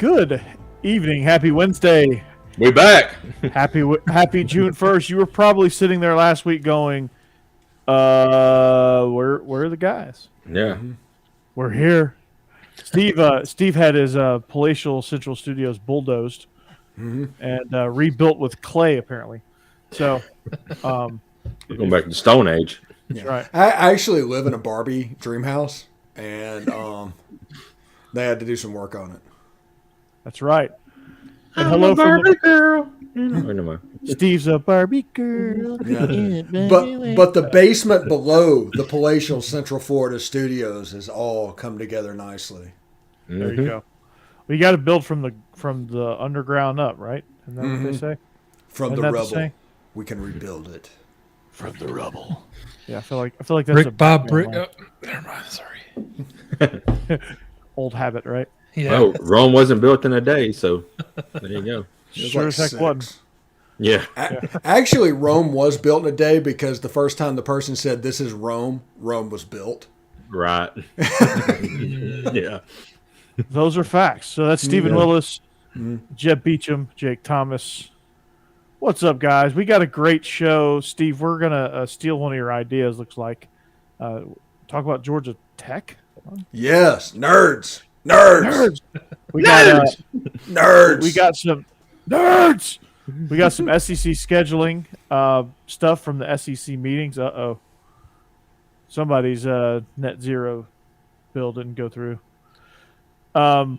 Good evening. Happy Wednesday. We back. Happy June 1st. You were probably sitting there last week going, where are the guys? Yeah. We're here. Steve had his palatial Central Studios bulldozed and rebuilt with clay, apparently. So we're going back to the Stone Age. That's right. I actually live in a Barbie dream house, and they had to do some work on it. That's right. And hello from Barbie girl. Never mind. Steve's a Barbie girl. Yeah. But the basement below the palatial Central Florida Studios has all come together nicely. There you go. Well, you got to build from the underground up, right? Isn't that what they say? From Isn't the that rubble, we can rebuild it. From the rubble. Yeah, I feel like that's Brick by brick. Oh, never mind. Sorry. Old habit, right? Yeah. Oh, Rome wasn't built in a day, so there you go. Sure as heck wasn't. Yeah. Actually, Rome was built in a day because the first time the person said, "This is Rome," Rome was built. Right. Yeah. Those are facts. So that's Stephen Willis, Jeb Beechum, Jake Thomas. What's up, guys? We got a great show. Steve, we're going to steal one of your ideas, looks like. Talk about Georgia Tech? Yes. Nerds. We got nerds. We got some nerds. We got some SEC scheduling stuff from the SEC meetings. Uh-oh. Somebody's net zero bill didn't go through. But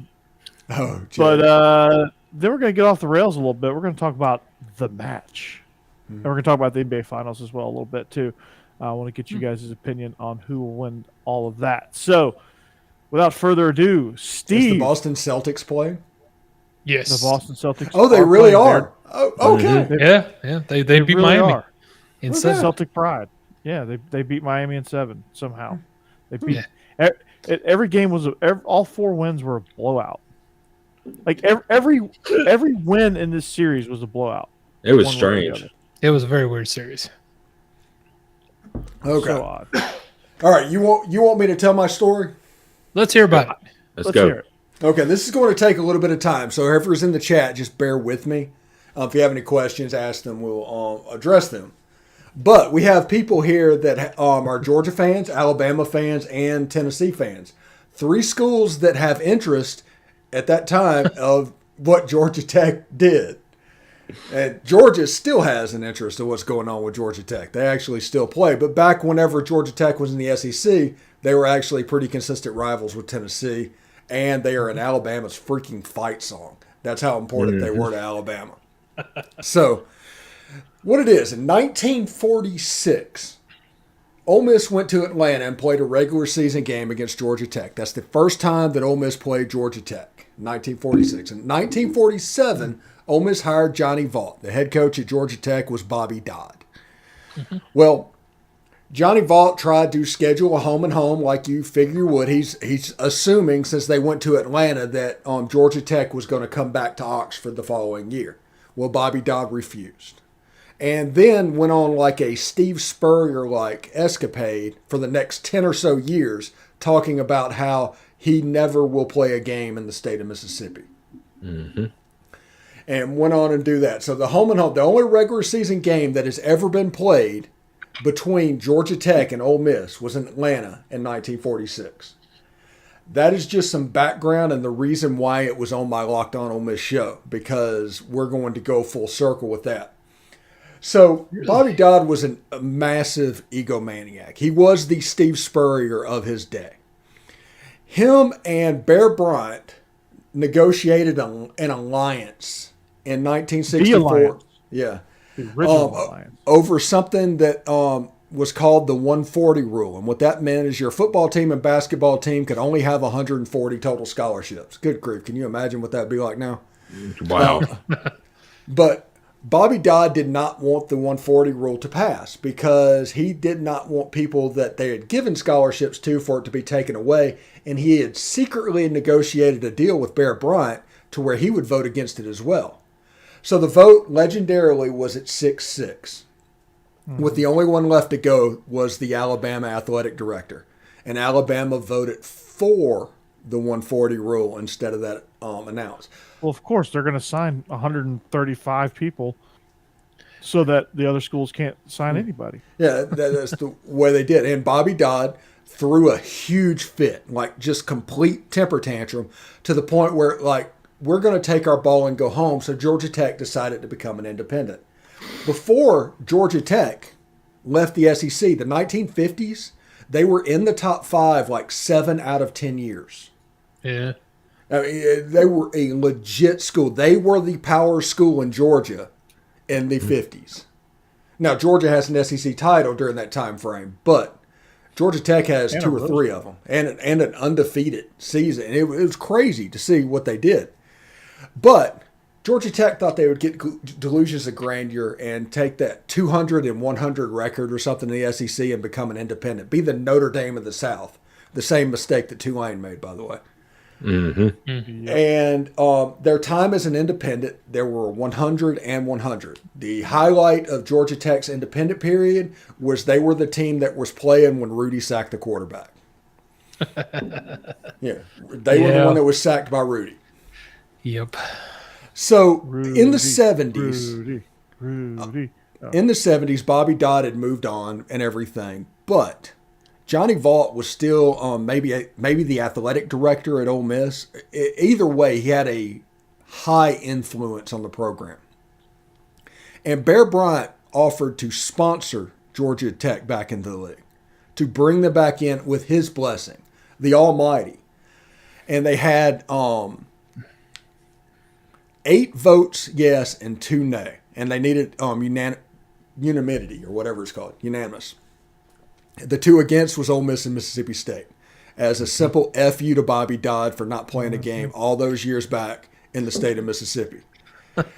then we're going to get off the rails a little bit. We're going to talk about the match. And we're going to talk about the NBA Finals as well a little bit, too. I want to get you guys' opinion on who will win all of that. So, without further ado, Steve. Is the Boston Celtics playing? Yes. The Boston Celtics. Oh, they really are. Oh, okay. Yeah. They beat really Miami are. in 7. Celtic pride. Yeah, they beat Miami in 7 somehow. They beat every game was all 4 wins were a blowout. Like every win in this series was a blowout. It was strange. It was a very weird series. Okay. So odd. All right. You want me to tell my story? Let's hear about it. Let's go. hear it. Okay, this is going to take a little bit of time, so whoever's in the chat, just bear with me. If you have any questions, ask them. We'll address them. But we have people here that are Georgia fans, Alabama fans, and Tennessee fans. 3 schools that have interest at that time of what Georgia Tech did. And Georgia still has an interest in what's going on with Georgia Tech. They actually still play. But back whenever Georgia Tech was in the SEC, they were actually pretty consistent rivals with Tennessee. And they are in Alabama's freaking fight song. That's how important they were to Alabama. So, what it is, in 1946, Ole Miss went to Atlanta and played a regular season game against Georgia Tech. That's the first time that Ole Miss played Georgia Tech, 1946. In 1947, Ole Miss hired Johnny Vaught. The head coach at Georgia Tech was Bobby Dodd. Well, Johnny Vaught tried to schedule a home and home like you figure you would. He's assuming, since they went to Atlanta, that Georgia Tech was going to come back to Oxford the following year. Well, Bobby Dodd refused. And then went on like a Steve Spurrier-like escapade for the next 10 or so years, talking about how he never will play a game in the state of Mississippi. And went on and do that. So the home and home, the only regular season game that has ever been played between Georgia Tech and Ole Miss was in Atlanta in 1946. That is just some background and the reason why it was on my Locked On Ole Miss show, because we're going to go full circle with that. So Bobby Dodd was a massive egomaniac. He was the Steve Spurrier of his day. Him and Bear Bryant negotiated an alliance in 1964. Yeah. The original alliance. Over something that was called the 140 rule. And what that meant is your football team and basketball team could only have 140 total scholarships. Good grief. Can you imagine what that would be like now? Wow. But Bobby Dodd did not want the 140 rule to pass because he did not want people that they had given scholarships to for it to be taken away. And he had secretly negotiated a deal with Bear Bryant to where he would vote against it as well. So the vote legendarily was at 6-6. With the only one left to go was the Alabama athletic director. And Alabama voted for the 140 rule instead of that announced. Well, of course, they're going to sign 135 people so that the other schools can't sign anybody. Yeah, that's the way they did. And Bobby Dodd threw a huge fit, like just complete temper tantrum to the point where, like, we're going to take our ball and go home. So Georgia Tech decided to become an independent. Before Georgia Tech left the SEC, the 1950s, they were in the top 5 like 7 out of 10 years. Yeah. I mean, they were a legit school. They were the power school in Georgia in the 50s. Now, Georgia has an SEC title during that time frame, but Georgia Tech has 2 or 3 of them and an undefeated season. It was crazy to see what they did. But Georgia Tech thought they would get delusions of grandeur and take that 200 and 100 record or something in the SEC and become an independent, be the Notre Dame of the South. The same mistake that Tulane made, by the way. Mm-hmm. Mm-hmm. And their time as an independent, there were 100 and 100. The highlight of Georgia Tech's independent period was they were the team that was playing when Rudy sacked the quarterback. Yeah, they were the one that was sacked by Rudy. Yep. So Rudy, in the 70s, Rudy. in the 70s, Bobby Dodd had moved on and everything, but Johnny Vaught was still maybe the athletic director at Ole Miss. Either way, he had a high influence on the program. And Bear Bryant offered to sponsor Georgia Tech back into the league, to bring them back in with his blessing, the Almighty. And they had 8 votes yes and 2 nay. And they needed unanimity or whatever it's called, unanimous. The 2 against was Ole Miss and Mississippi State, as a simple F you to Bobby Dodd for not playing a game all those years back in the state of Mississippi.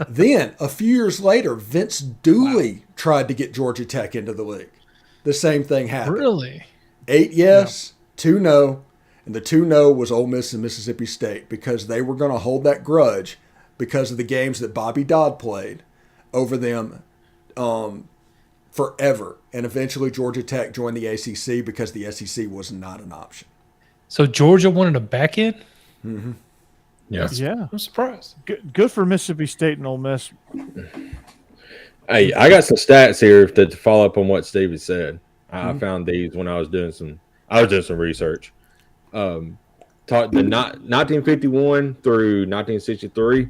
Then, a few years later, Vince Dooley tried to get Georgia Tech into the league. The same thing happened. Really? 8 yes, 2 no, and the 2 no was Ole Miss and Mississippi State because they were going to hold that grudge because of the games that Bobby Dodd played over them forever. And eventually Georgia Tech joined the ACC because the SEC was not an option. So Georgia wanted a back end? Mm-hmm. Yes. Yeah. I'm surprised. Good for Mississippi State and Ole Miss. Hey, I got some stats here to follow up on what Steve had said. I found these when I was doing some research. The 1951 through 1963,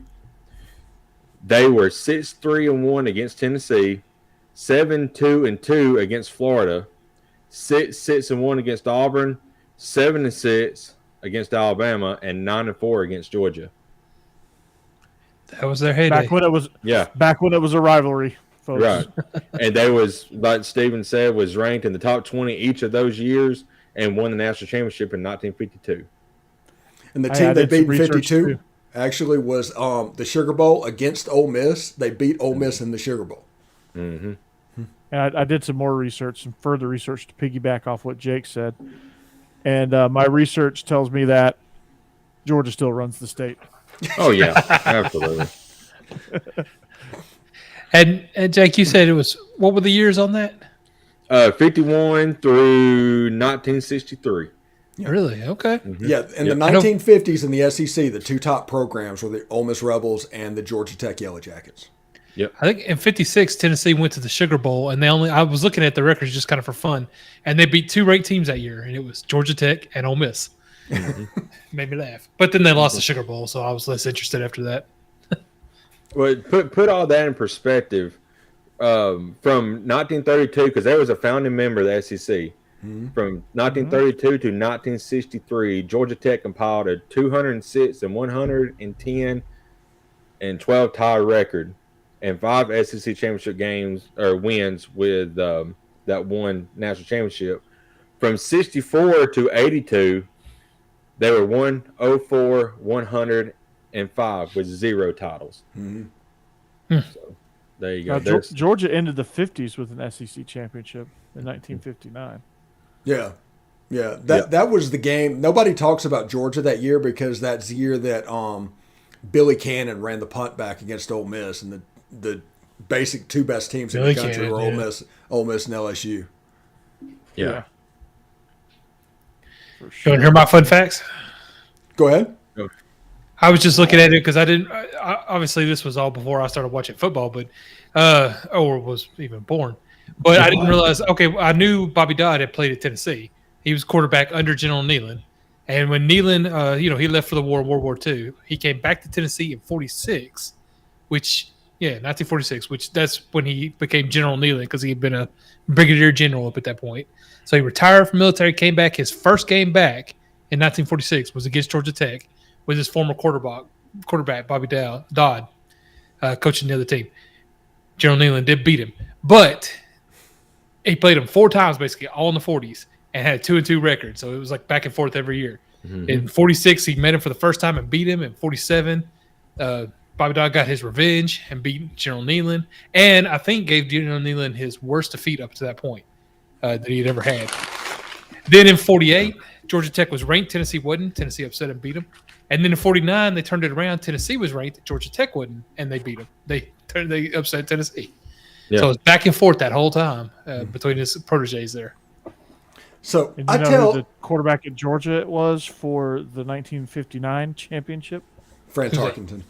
they were 6-3-1 against Tennessee, 7-2-2 against Florida, 6-1 against Auburn, 7-6 against Alabama, and 9-4 against Georgia. That was their heyday. Back when it was a rivalry, folks. Right. And they was, like Steven said, was ranked in the top 20 each of those years and won the national championship in 1952. And the team they beat in 52 actually was the Sugar Bowl against Ole Miss. They beat Ole Miss in the Sugar Bowl. Mm-hmm. And I did some more research, some further research to piggyback off what Jake said. And my research tells me that Georgia still runs the state. Oh, yeah. Absolutely. And Jake, you said it was, what were the years on that? 51 through 1963. Yeah. Really? Okay. Mm-hmm. Yeah, in the 1950s in the SEC, the 2 top programs were the Ole Miss Rebels and the Georgia Tech Yellow Jackets. Yep. I think in 56, Tennessee went to the Sugar Bowl, and I was looking at the records just kind of for fun, and they beat 2 ranked teams that year, and it was Georgia Tech and Ole Miss. Made me laugh. But then they lost the Sugar Bowl, so I was less interested after that. Well, put all that in perspective. From 1932, because there was a founding member of the SEC. From 1932 to 1963, Georgia Tech compiled a 206 and 110 and 12 tie record, and 5 SEC championship games or wins with that one national championship. From 64 to 82, they were 104, 105 with 0 titles. So there you go. Georgia ended the 50s with an SEC championship in 1959. Yeah. That was the game. Nobody talks about Georgia that year because that's the year that Billy Cannon ran the punt back against Ole Miss, and the basic 2 best teams in the country were Ole Miss and LSU. Yeah. For You sure. want to hear my fun facts? Go ahead. I was just looking at it because I didn't. Obviously, this was all before I started watching football, but or was even born. But I didn't realize. Okay, I knew Bobby Dodd had played at Tennessee. He was quarterback under General Neyland, and when Neyland, he left for the war, World War II. He came back to Tennessee in '46, 1946, which that's when he became General Neyland because he had been a brigadier general up at that point. So he retired from military, came back. His first game back in 1946 was against Georgia Tech with his former quarterback Bobby Dodd, coaching the other team. General Neyland did beat him, but he played him 4 times, basically all in the 40s, and had a 2-2 record. So it was like back and forth every year. Mm-hmm. In 46, he met him for the first time and beat him. In 47, Bobby Dodd got his revenge and beat General Neyland, and I think gave General Neyland his worst defeat up to that point that he had ever had. Then in 48, Georgia Tech was ranked. Tennessee wasn't. Tennessee upset and beat him. And then in 49, they turned it around. Tennessee was ranked. Georgia Tech wasn't, and they beat them. They upset Tennessee. Yeah. So it was back and forth that whole time between his proteges there. So and you know who the quarterback at Georgia was for the 1959 championship? Fran Tarkenton.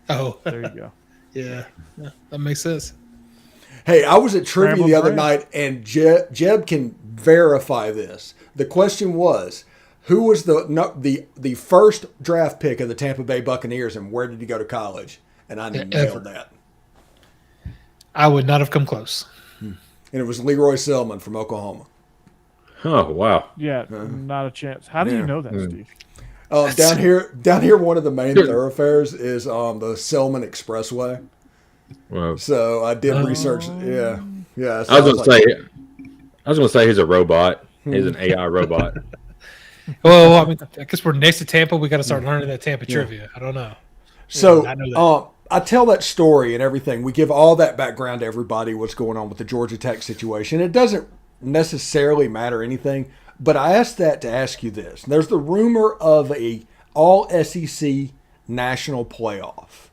Oh, there you go. Yeah, that makes sense. Hey, I was at trivia the other night, and Jeb can verify this. The question was, who was the first draft pick of the Tampa Bay Buccaneers, and where did he go to college? And I nailed that. I would not have come close. And it was Leroy Selman from Oklahoma. Oh, wow. Yeah, not a chance. How do you know that, Steve? Down here, one of the main thoroughfares is the Selman Expressway. Wow. So I did research. Yeah. So I was gonna say he's a robot. He's an AI robot. Well, I mean, I guess we're next to Tampa. We got to start learning that Tampa trivia. I don't know. So I tell that story and everything. We give all that background to everybody. What's going on with the Georgia Tech situation? It doesn't necessarily matter anything. But I asked that to ask you this. There's the rumor of a all SEC national playoff.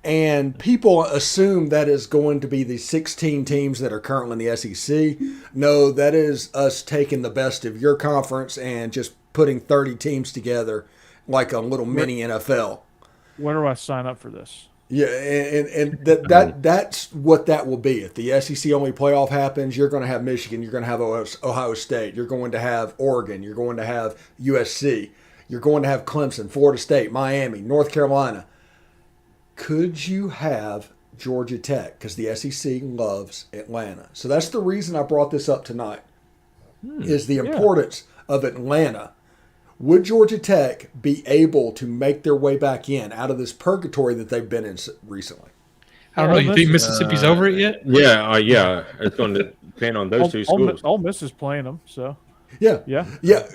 And people assume that is going to be the 16 teams that are currently in the SEC. No, that is us taking the best of your conference and just putting 30 teams together like a little mini NFL. Where do I sign up for this? Yeah, and that's what that will be. If the SEC only playoff happens, you're going to have Michigan, you're going to have Ohio State, you're going to have Oregon, you're going to have USC, you're going to have Clemson, Florida State, Miami, North Carolina. Could you have Georgia Tech? Because the SEC loves Atlanta. So that's the reason I brought this up tonight, is the importance of Atlanta. Would Georgia Tech be able to make their way back in out of this purgatory that they've been in recently? I don't know. You think Mississippi's over it yet? Yeah. It's going to depend on those two schools. Ole Miss is playing them, so. Yeah.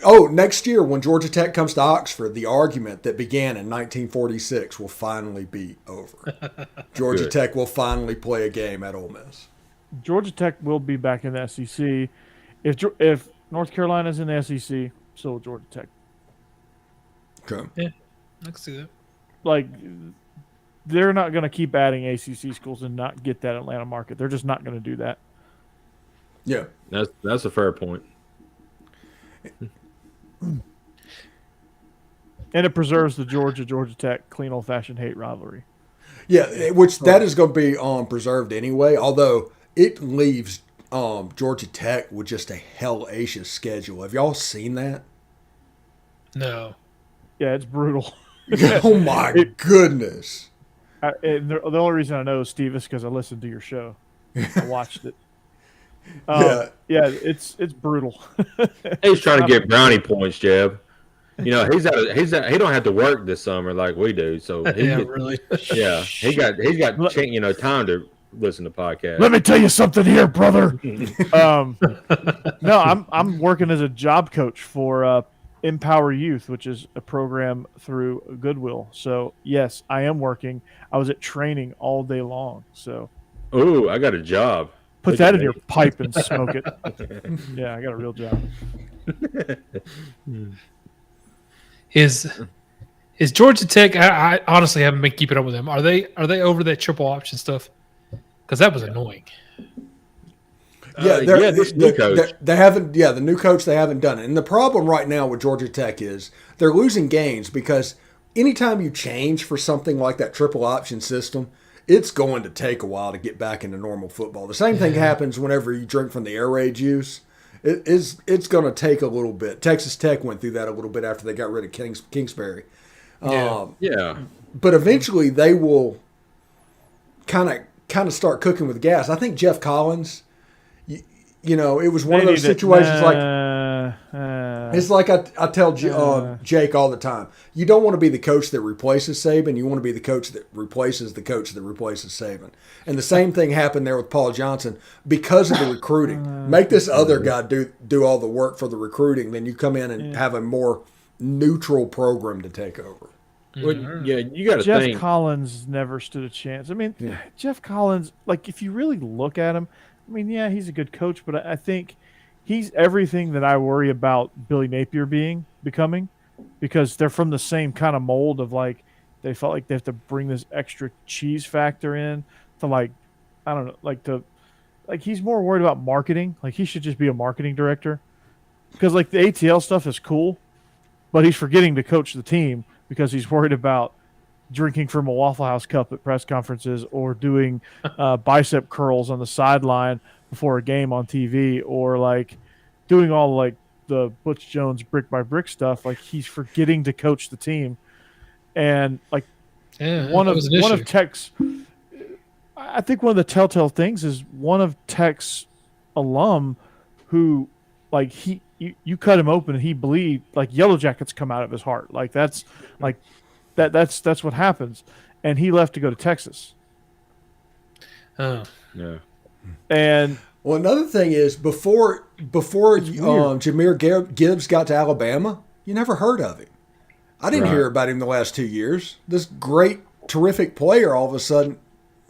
Oh, next year when Georgia Tech comes to Oxford, the argument that began in 1946 will finally be over. Georgia Tech will finally play a game at Ole Miss. Georgia Tech will be back in the SEC. If North Carolina's in the SEC, so will Georgia Tech. Okay. Yeah, I can see that. Like, they're not going to keep adding ACC schools and not get that Atlanta market. They're just not going to do that. Yeah. That's a fair point. And it preserves the Georgia Tech clean old-fashioned hate rivalry. Yeah, which that is going to be preserved anyway, although it leaves Georgia Tech with just a hellacious schedule. Have y'all seen that? No. Yeah, it's brutal. Oh, my goodness. The only reason I know, Steve, is because I listened to your show. I watched it. It's brutal. He's trying to get brownie points, Jeb. You know, he don't have to work this summer like we do. So really. Yeah, he got time to listen to podcasts. Let me tell you something here, brother. No, I'm working as a job coach for Empower Youth, which is a program through Goodwill. So yes, I am working. I was at training all day long. So. Ooh, I got a job. Put that in your pipe and smoke it. Yeah, I got a real job. Is Georgia Tech? I honestly haven't been keeping up with them. Are they over that triple option stuff? Because that was annoying. This new coach. They haven't. Yeah, the new coach, they haven't done it. And the problem right now with Georgia Tech is they're losing games because anytime you change for something like that triple option system, it's going to take a while to get back into normal football. The same thing happens whenever you drink from the air raid juice. It's going to take a little bit. Texas Tech went through that a little bit after they got rid of Kingsbury. But eventually they will kind of start cooking with gas. I think Jeff Collins, you know, it was one of those situations it's like I tell Jake all the time. You don't want to be the coach that replaces Saban. You want to be the coach that replaces the coach that replaces Saban. And the same thing happened there with Paul Johnson because of the recruiting. Make this other guy do all the work for the recruiting. Then you come in and have a more neutral program to take over. Well, you got to think. Jeff Collins never stood a chance. I mean, Jeff Collins, like if you really look at him, I mean, yeah, he's a good coach, but I think he's everything that I worry about Billy Napier becoming, because they're from the same kind of mold of like they felt like they have to bring this extra cheese factor in to like, I don't know, like he's more worried about marketing. Like he should just be a marketing director, because like the ATL stuff is cool, but he's forgetting to coach the team because he's worried about drinking from a Waffle House cup at press conferences or doing bicep curls on the sideline before a game on TV, or like doing all like the Butch Jones brick by brick stuff. Like he's forgetting to coach the team. And like one of Tech's, I think one of the telltale things is one of Tech's alum who like you cut him open and he bleed, like Yellow Jackets come out of his heart. Like that's that's what happens. And he left to go to Texas. Oh. Yeah. And well, another thing is before Jahmyr Gibbs got to Alabama, you never heard of him. I didn't hear about him the last 2 years. This great, terrific player, all of a sudden,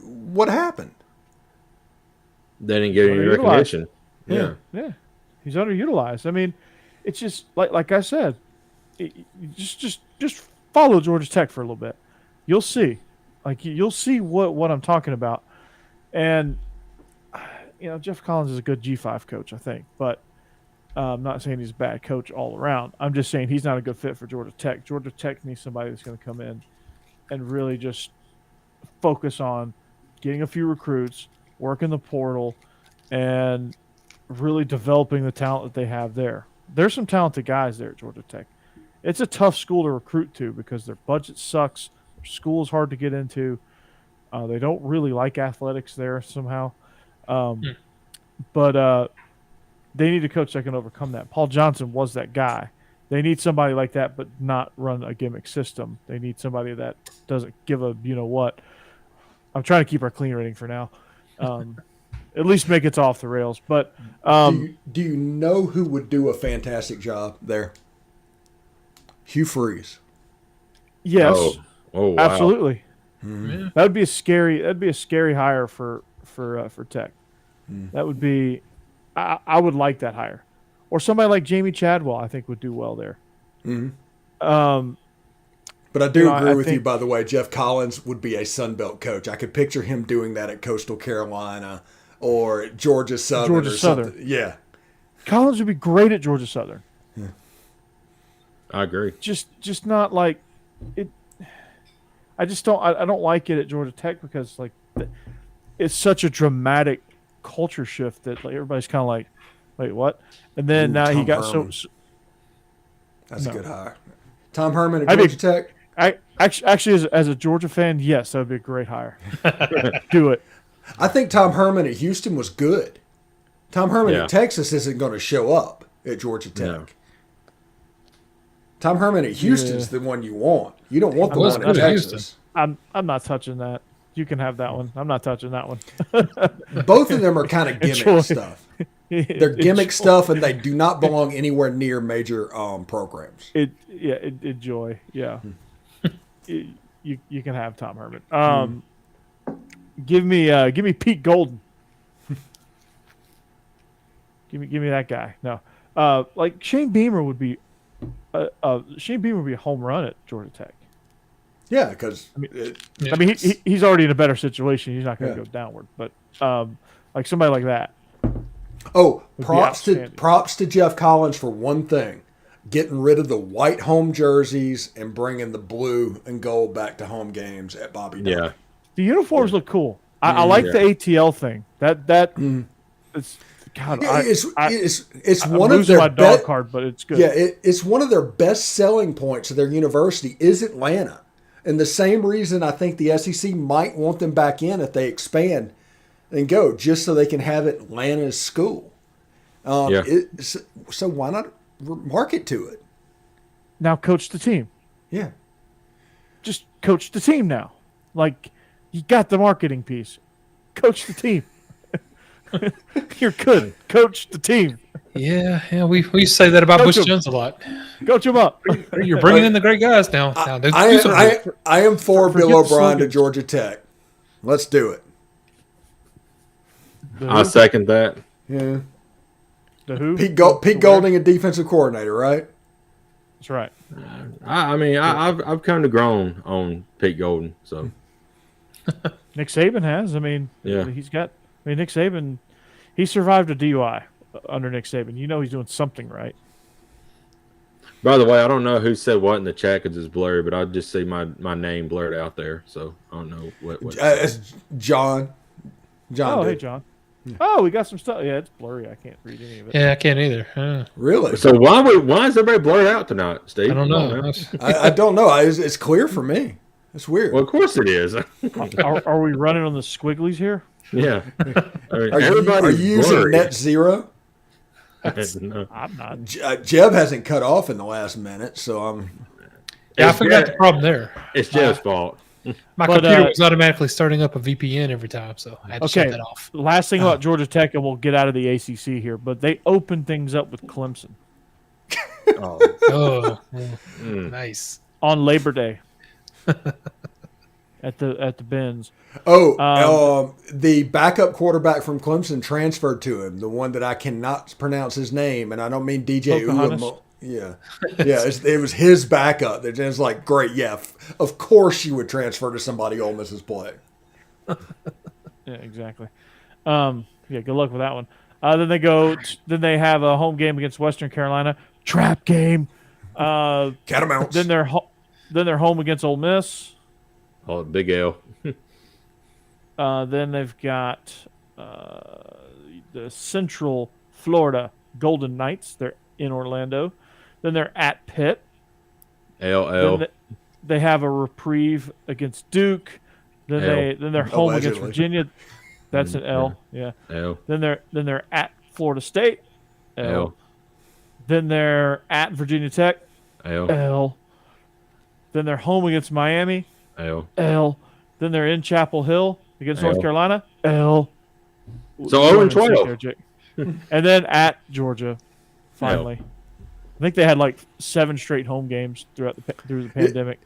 what happened? They didn't get any recognition. Yeah. He's underutilized. I mean, it's just like I said, just follow Georgia Tech for a little bit. You'll see. Like you'll see what I'm talking about. And you know, Jeff Collins is a good G5 coach, I think, but I'm not saying he's a bad coach all around. I'm just saying he's not a good fit for Georgia Tech. Georgia Tech needs somebody that's going to come in and really just focus on getting a few recruits, working the portal, and really developing the talent that they have there. There's some talented guys there at Georgia Tech. It's a tough school to recruit to because their budget sucks. Their school is hard to get into. They don't really like athletics there somehow. But they need a coach that can overcome that. Paul Johnson was that guy. They need somebody like that, but not run a gimmick system. They need somebody that doesn't give a you-know-what. I'm trying to keep our clean rating for now. At least make it off the rails. But do you know who would do a fantastic job there? Hugh Freeze. Yes. Oh, wow. Absolutely. Mm-hmm. That'd be a scary hire for Tech. That would be I would like that hire. Or somebody like Jamie Chadwell, I think, would do well there. Mm-hmm. But I do agree with you, by the way. Jeff Collins would be a Sun Belt coach. I could picture him doing that at Coastal Carolina or Georgia Southern. Something. Yeah. Collins would be great at Georgia Southern. Yeah. I agree. Just not like it. I just don't. I don't like it at Georgia Tech because like it's such a dramatic culture shift that like everybody's kind of like, wait, what? And then now he got Herman. so. That's a good hire. Tom Herman at Georgia Tech. I actually, as a Georgia fan, yes, that would be a great hire. Do it. I think Tom Herman at Houston was good. Tom Herman at Texas isn't going to show up at Georgia Tech. No. Tom Herman at Houston's the one you want. You don't want the one at Texas. I'm not touching that. You can have that one. I'm not touching that one. Both of them are kind of gimmick stuff. They're gimmick stuff, and they do not belong anywhere near major programs. Enjoy. Yeah. You can have Tom Herman. Give me Pete Golden. give me that guy. No. Like Shane Beamer would be a home run at Georgia Tech. Yeah, because I mean he's already in a better situation. He's not going to go downward, but like somebody like that. Oh, would be props outstanding. to Jeff Collins for one thing. Getting rid of the white home jerseys and bringing the blue and gold back to home games at Bobby Dodd. Yeah. The uniforms look cool. I like the ATL thing. It's God. Yeah, it's I'm one of losing their my dog card, but it's good. Yeah, it's one of their best selling points of their university is Atlanta. And the same reason I think the SEC might want them back in if they expand and go, just so they can have Atlanta's school. So why not market to it? Now coach the team. Yeah. Just coach the team now. Like, you got the marketing piece. Coach the team. You're good. Coach the team. Yeah. We used to say that about Coach Bush him. Jones a lot. Coach them up. You're bringing in the great guys now. I am for Forget Bill the O'Brien to slogans. Georgia Tech. Let's do it. I second that. Yeah. The who? Pete Golding, a defensive coordinator, right? That's right. I've kind of grown on Pete Golden. So Nick Saban has. I mean, Yeah. he's got. I mean, Nick Saban, he survived a DUI under Nick Saban. You know he's doing something right. by the way, I don't know who said what in the chat because it's blurry, but I just see my name blurred out there. So I don't know what. It's John. Oh, hey, did. John. Oh, we got some stuff. Yeah, it's blurry. I can't read any of it. Yeah, I can't either. Really? So why is everybody blurred out tonight, Steve? I don't know. I don't know. It's clear for me. It's weird. Well, of course it is. Are we running on the squigglies here? Yeah. I mean, Are you everybody's using blurry. net zero? No. I'm not. Jeb hasn't cut off in the last minute, so I'm. Yeah, I forgot the problem there. It's Jeff's fault. My But, computer was automatically starting up a VPN every time, so I had to shut Okay. that off. Last thing about Georgia Tech, and we'll get out of the ACC here, but they opened things up with Clemson Oh. Oh, Mm. nice. on Labor Day at the Benz. The backup quarterback from Clemson transferred to him. The one that I cannot pronounce his name, and I don't mean DJ Pocahontas? Ulam. Yeah, it was his backup. That was like, great, yeah. Of course, you would transfer to somebody Ole Miss is playing. Yeah, exactly. Yeah, good luck with that one. Then they have a home game against Western Carolina. Trap game. Catamounts. Then they're home against Ole Miss. Oh, big L. Then they've got the Central Florida Golden Knights. They're in Orlando. Then they're at Pitt. LL. Then they have a reprieve against Duke. Then they're home against Allegedly. Virginia. That's an L. Yeah. L. Then they're at Florida State. L. Then they're at Virginia Tech. L. L. Then they're home against Miami. L. L. Then they're in Chapel Hill against L. North Carolina. L. So 0-12. And then at Georgia, finally. I think they had like 7 straight home games through the pandemic.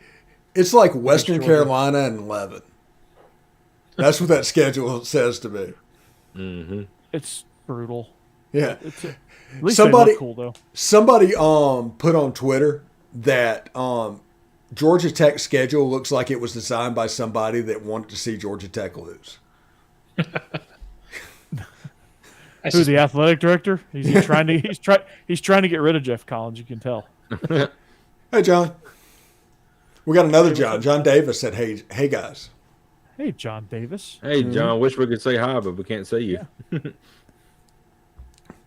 It's like Western Georgia. Carolina and Levin. That's what that schedule says to me. Mm-hmm. It's brutal. Yeah. At least Somebody- they look cool though. Somebody put on Twitter that Georgia Tech's schedule looks like it was designed by somebody that wanted to see Georgia Tech lose. That's Who's just- the athletic director? He's trying to get rid of Jeff Collins. You can tell. Hey, John. We got another John. John Davis said, hey guys. Hey, John Davis. Hey, John, wish we could say hi, but we can't see you.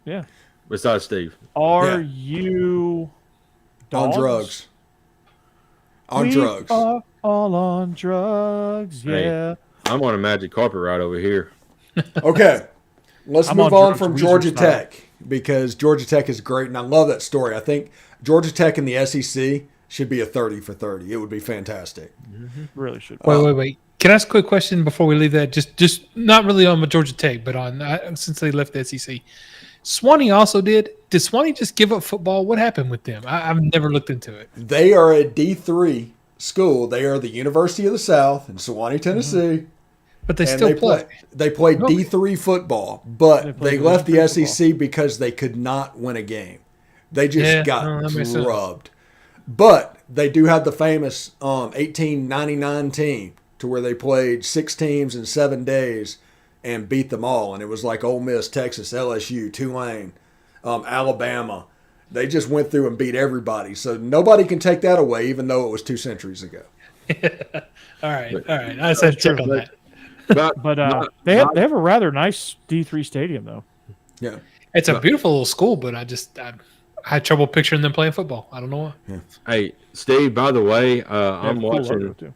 Yeah. Besides Steve. Are Yeah. you On dogs? drugs. On We drugs. are all on drugs. Hey. Yeah. I'm on a magic carpet ride over here. Okay. Let's I'm move on on drugs, from Weezer Georgia style. Tech because Georgia Tech is great, and I love that story. I think Georgia Tech in the SEC should be a 30 for 30. It would be fantastic. Really should. Wait. Can I ask a quick question before we leave that? Just not really on Georgia Tech, but on since they left the SEC. Swanee also did. Did Swanee just give up football? What happened with them? I've never looked into it. They are a D3 school. They are the University of the South in Sewanee, Tennessee. But they And still play. They play Okay. D3 football, but play they left the D3 SEC because they could not win a game. They just Yeah, got no, that makes sense. drubbed. But they do have the famous 1899 team to where they played 6 teams in 7 days and beat them all. And it was like Ole Miss, Texas, LSU, Tulane, Alabama. They just went through and beat everybody. So nobody can take that away, even though it was 2 centuries ago. All right. I said check on that. But they have a rather nice D3 stadium, though. Yeah. It's a beautiful little school, but I had trouble picturing them playing football. I don't know why. Yeah. Hey, Steve, by the way, I'm Cool watching logo, too.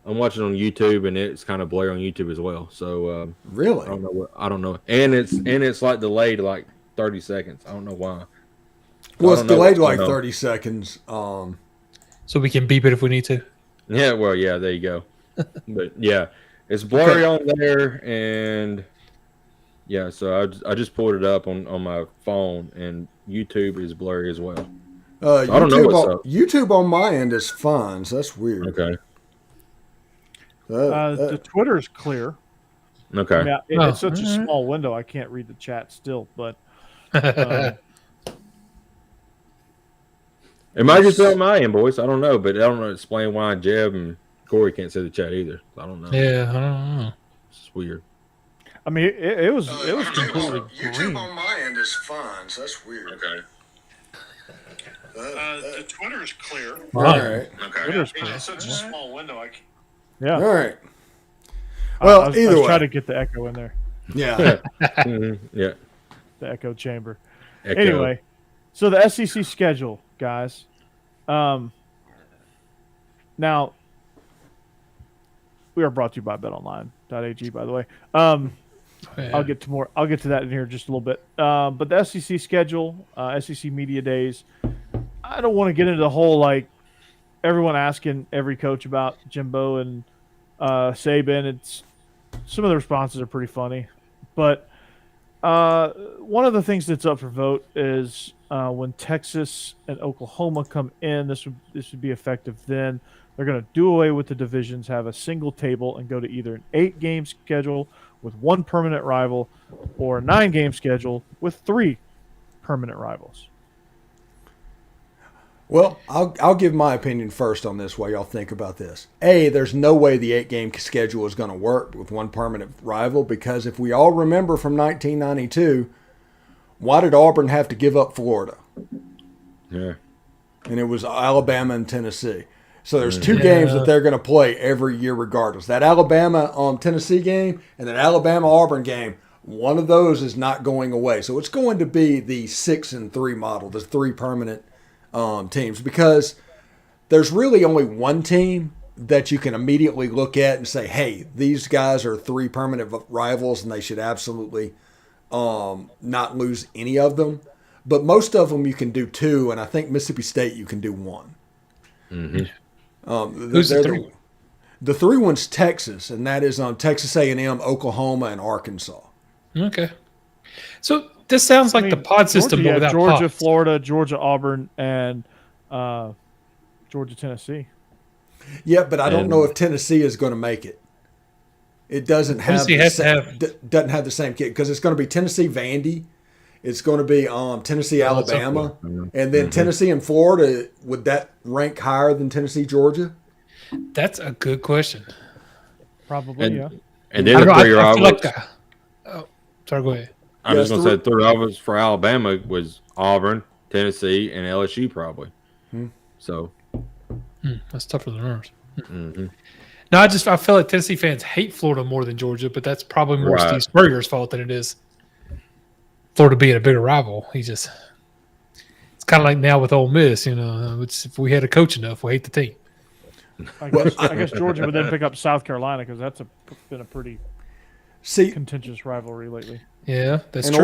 on YouTube, and it's kind of blurry on YouTube as well. So Really? I don't know. And it's like delayed like 30 seconds. I don't know why. Well, it's delayed like going on. 30 seconds. So we can beep it if we need to. Yeah, well, yeah, there you go. But yeah, it's blurry on there, and yeah, so I just pulled it up on my phone, and YouTube is blurry as well. I don't know what's up. YouTube on my end is fine, so that's weird. Okay. The Twitter is clear. Okay. I mean, it's such a small window, I can't read the chat still, but It might just be on my end, boys. I don't know, but I don't know. Explain why Jeb and Corey can't see the chat either. I don't know. Yeah, I don't know. It's weird. I mean, it was completely YouTube green. on my end is fine, so that's weird. Okay. The Twitter is clear. All right. Twitter's clear. It's such a small window. Yeah. All right. Well, I was either way. trying to get the echo in there, Yeah. Yeah. the echo chamber. Echo. Anyway, so the SEC schedule, guys. Now, we are brought to you by BetOnline.ag, by the way. Yeah. I'll get to that in here in just a little bit. But the SEC schedule, SEC media days. I don't want to get into the whole like everyone asking every coach about Jimbo and Saban. It's some of the responses are pretty funny, but one of the things that's up for vote is when Texas and Oklahoma come in. This would be effective then. They're going to do away with the divisions, have a single table, and go to either an 8-game schedule with 1 permanent rival or a 9-game schedule with 3 permanent rivals. Well, I'll give my opinion first on this while y'all think about this. There's no way the 8-game schedule is going to work with 1 permanent rival, because if we all remember from 1992, why did Auburn have to give up Florida? Yeah. And it was Alabama and Tennessee. So there's 2 games that they're going to play every year regardless. That Alabama-Tennessee game and that Alabama-Auburn game, one of those is not going away. So it's going to be the 6-3 model, the 3 permanent teams, because there's really only one team that you can immediately look at and say, hey, these guys are 3 permanent rivals and they should absolutely not lose any of them. But most of them you can do 2, and I think Mississippi State you can do 1. Mm-hmm. Who's the 3? The 3 one's Texas, and that is Texas A&M, Oklahoma, and Arkansas. Okay. So this sounds like the pod system, but without Georgia, pods. Florida, Georgia, Auburn, and Georgia, Tennessee. Yeah, but I don't know if Tennessee is going to make it. It doesn't have doesn't have the same kid, because it's going to be Tennessee, Vandy. It's going to be Tennessee, Alabama, and then Tennessee and Florida. Would that rank higher than Tennessee, Georgia? That's a good question. Probably, yeah. And then the 3 rivals. Sorry, go ahead. I was going to say 3 rivals for Alabama was Auburn, Tennessee, and LSU probably. So that's tougher than ours. mm-hmm. No, I feel like Tennessee fans hate Florida more than Georgia, but that's probably more Steve Spurrier's fault than it is Florida being a bigger rival. It's kind of like now with Ole Miss, if we had a coach enough, we hate the team. I guess Georgia would then pick up South Carolina, because that's been a pretty contentious rivalry lately. Yeah, that's true.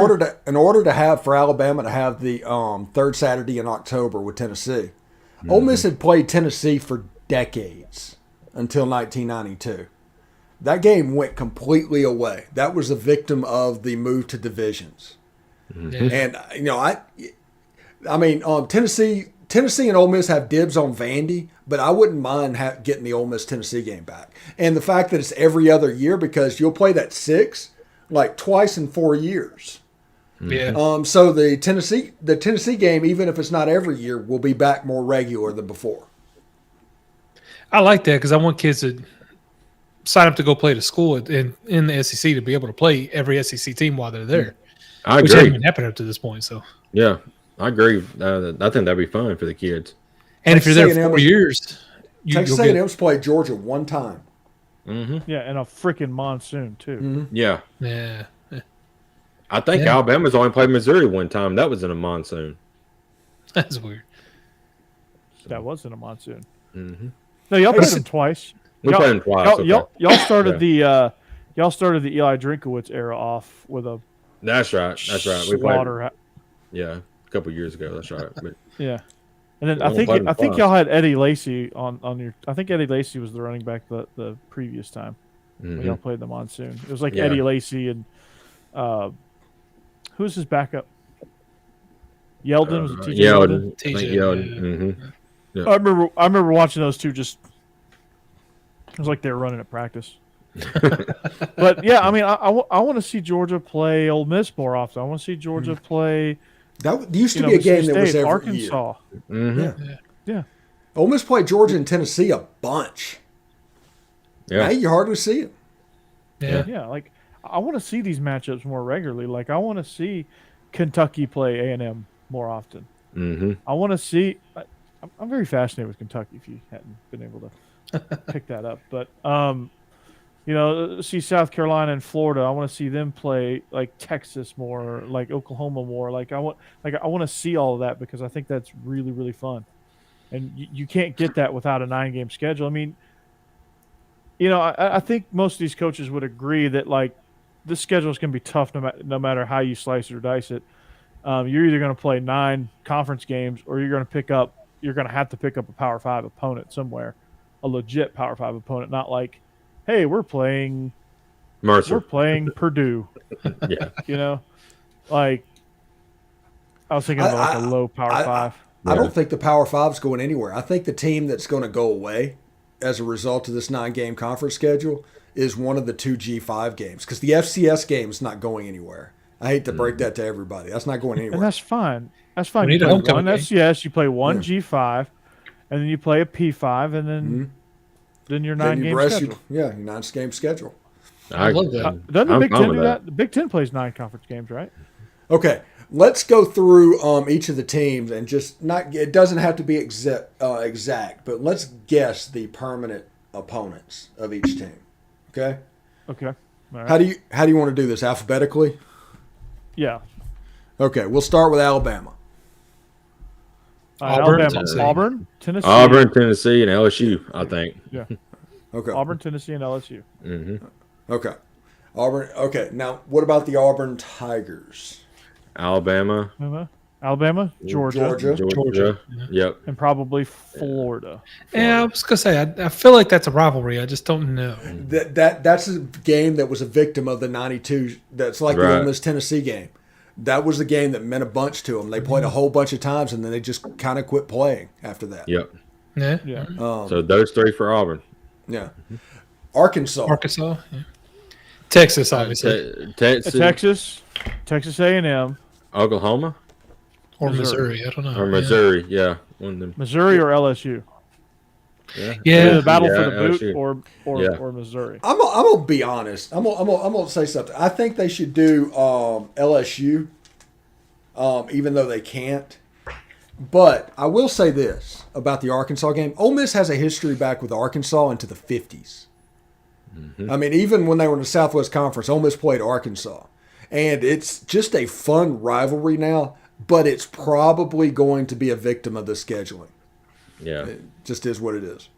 In order to have for Alabama to have the 3rd Saturday in October with Tennessee, Ole Miss had played Tennessee for decades until 1992. That game went completely away. That was a victim of the move to divisions. And I mean, Tennessee and Ole Miss have dibs on Vandy, but I wouldn't mind getting the Ole Miss Tennessee game back. And the fact that it's every other year, because you'll play that 6 like twice in 4 years. Yeah. So the Tennessee game, even if it's not every year, will be back more regular than before. I like that, because I want kids to sign up to go play at a school in the SEC to be able to play every SEC team while they're there. I Which agree. hasn't been happening up to this point. So Yeah, I agree. I think that'd be fun for the kids. and if you're there Texas 4 A&M years, Texas you'll get A&M's played Georgia one time. Yeah, and a freaking monsoon too. Yeah, yeah. I think Yeah. Alabama's only played Missouri one time. That was in a monsoon. That's weird. That wasn't a monsoon. Mm-hmm. No, y'all played them twice. We played them twice. Y'all started the Eli Drinkowitz era off with a That's right. We played. slaughter. Yeah, a couple years ago. That's right. But Yeah, and then We I only played them think twice. y'all had Eddie Lacy on your. I think Eddie Lacy was the running back the previous time when y'all played the monsoon. It was like Yeah. Eddie Lacy and who was his backup? Yeldon was it TJ Yeldon? Yeldon. I think TJ, Yeldon. yeah. Mhm. I remember watching those two just. It was like they were running at practice. But yeah, I mean, I want to see Georgia play Ole Miss more often. I want to see Georgia play. That used to You be know, a game Mississippi that was State, every Arkansas. Mhm. year. Yeah. Ole Miss played Georgia and Tennessee a bunch. Now Yeah. you hardly see it. Yeah. Yeah, like I want to see these matchups more regularly. Like I want to see Kentucky play A&M more often. Mhm. I want to see. I'm very fascinated with Kentucky. If you hadn't been able to pick that up, but see South Carolina and Florida. I want to see them play like Texas more, like Oklahoma more. I want to see all of that because I think that's really really fun, and you can't get that without a 9-game schedule. I mean, I think most of these coaches would agree that like this schedule is going to be tough no matter how you slice it or dice it. You're either going to play 9 conference games or you're going to have to pick up a Power 5 opponent somewhere, a legit Power 5 opponent, not like, hey, we're playing Mercer. Purdue. Yeah. Like I was thinking of like a low Power 5. I don't think the Power Five's going anywhere. I think the team that's going to go away as a result of this 9-game conference schedule is one of the 2 G5 games because the FCS game is not going anywhere. I hate to break that to everybody. That's not going anywhere. And that's fine. That's fine. We You need a play homecoming one game. FCS, you play one G5, and then you play a P5, and then your Then 9-game rest schedule. your 9-game schedule. I love that. Doesn't the I'm Big fine Ten with do that? The Big Ten plays 9 conference games, right? Okay, let's go through each of the teams and just not. It doesn't have to be exact, but let's guess the permanent opponents of each team. Okay. Okay. All right. How do you want to do this alphabetically? Yeah. Okay, we'll start with Alabama. Auburn, Alabama, Tennessee. Auburn, Tennessee. Auburn, Tennessee, and LSU. I think. Yeah. Okay. Auburn, Tennessee, and LSU. Mm-hmm. Okay. Auburn. Okay. Now, what about the Auburn Tigers? Alabama, Alabama, Georgia, Georgia. Yep. and probably Florida. Yeah, I was gonna say I feel like that's a rivalry. I just don't know. That's a game that was a victim of the '92. That's like the Right. Ole Miss Tennessee game. That was the game that meant a bunch to them. They played a whole bunch of times and then they just kind of quit playing after that. Yep. Yeah. Yeah. So those 3 for Auburn. Yeah. Arkansas. Arkansas. Yeah. Texas, obviously. Texas, Texas A&M, Oklahoma, Or Missouri. Missouri. I don't know. or Missouri. Yeah, one of them. Missouri, or LSU. Yeah. Yeah. The battle for Yeah, the boot, LSU. or Missouri. I'm gonna be honest. I'm gonna say something. I think they should do LSU, even though they can't. But I will say this about the Arkansas game: Ole Miss has a history back with Arkansas into the '50s. I mean, even when they were in the Southwest Conference, Ole Miss played Arkansas, and it's just a fun rivalry now. But it's probably going to be a victim of the scheduling. Yeah. It just is what it is.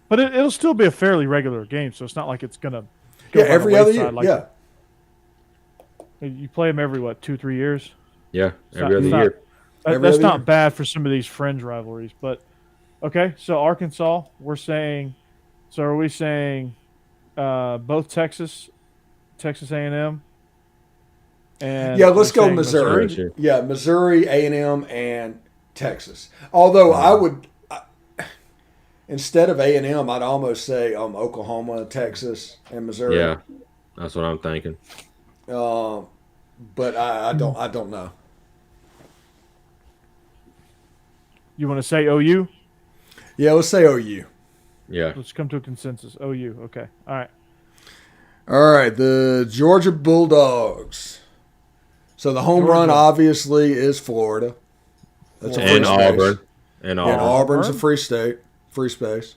But it'll still be a fairly regular game, so it's not like it's gonna. Yeah, every other year. Like you play them every 2-3 years. Yeah. not- Every other it's not- year. Every That's other not year. bad for some of these fringe rivalries, but okay. So Arkansas, we're saying. So are we saying both Texas A&M, and Yeah, let's we're go saying Missouri. Missouri. Yeah, Missouri, A&M, and Texas. Although I would, instead of A&M, I'd almost say Oklahoma, Texas, and Missouri. Yeah. That's what I'm thinking. But I don't know. You want to say OU? Yeah, let's say OU. Yeah. Let's come to a consensus. OU. Okay. All right. All right, the Georgia Bulldogs. So the home run obviously is Florida. That's a free And space. Auburn. And And Auburn. Auburn's a free state, free space.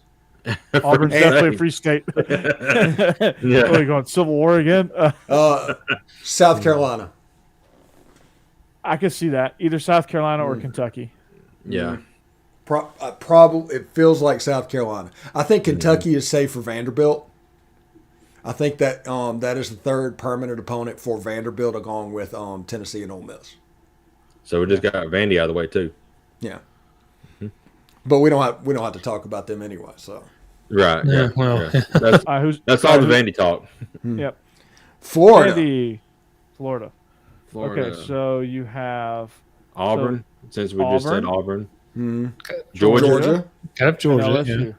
Auburn's definitely a free state. Yeah. What are we going, Civil War again? South Carolina. I could see that. Either South Carolina or Kentucky. Yeah. Probably it feels like South Carolina. I think Kentucky is safe for Vanderbilt. I think that that is the third permanent opponent for Vanderbilt, along with Tennessee and Ole Miss. So we just got Vandy out of the way too. Yeah, but we don't have to talk about them anyway. So Right. Yeah, Yeah. well. Yeah. That's all the Vandy talk. Yep. Florida. Vandy, Florida. Florida. Okay, so you have Auburn, since we just said Auburn. Georgia. Got up Georgia. LSU. Yeah.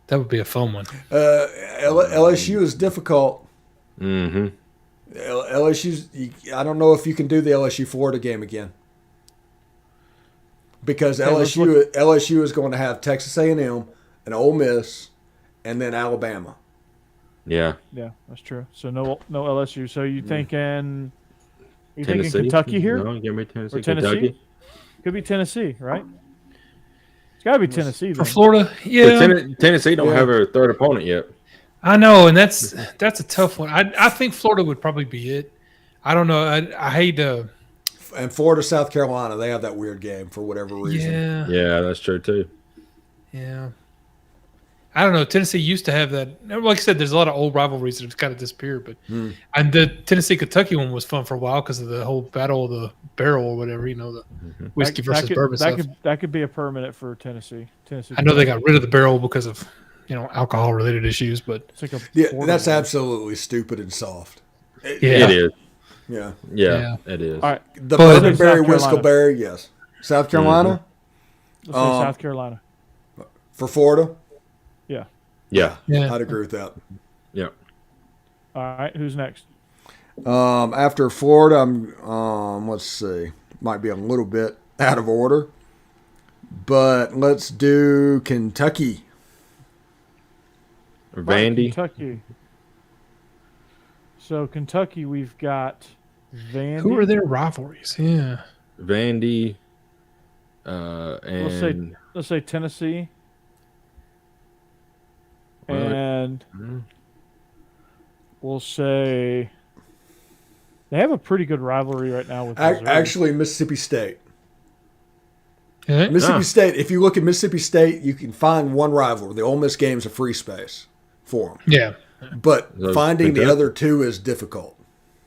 That would be a fun one. LSU is difficult. Mm-hmm. LSU's. I don't know if you can do the LSU Florida game again because LSU is going to have Texas A&M and Ole Miss, and then Alabama. Yeah. Yeah, that's true. So no LSU. So you thinking? You Tennessee. thinking Kentucky here? No, give me Tennessee. Or Tennessee? Kentucky. Could be Tennessee, right? It's got to be Tennessee For then. Florida, yeah. But Tennessee don't have a third opponent yet. I know, and that's a tough one. I think Florida would probably be it. I don't know. I hate to. And Florida, South Carolina, they have that weird game for whatever reason. Yeah. Yeah, that's true too. Yeah. I don't know. Tennessee used to have that. Like I said, there's a lot of old rivalries that have kind of disappeared. But and the Tennessee-Kentucky one was fun for a while because of the whole battle of the barrel or whatever. You know, the whiskey versus bourbon stuff. That could be a permanent for Tennessee. I know they got rid of the barrel because of alcohol-related issues, but It's like That's absolutely stupid and soft. It is. Yeah. Yeah, it is. All right. The But- bourbon berry, South Carolina. whiskleberry, yes. South Carolina Let's say South Carolina. for Florida. Yeah. Yeah. yeah. I'd agree with that. Yeah. All right. Who's next? After Florida, I'm let's see, might be a little bit out of order, but let's do Kentucky. Vandy. Kentucky. So Kentucky, we've got Vandy. Who are their rivalries? Yeah. Vandy. And Let's say Tennessee. All right. And we'll say they have a pretty good rivalry right now with Missouri. Actually, Mississippi State. Yeah. Mississippi State. If you look at Mississippi State, you can find one rival. The Ole Miss game's a free space for them, Yeah. but So finding the Kentucky. other two is difficult.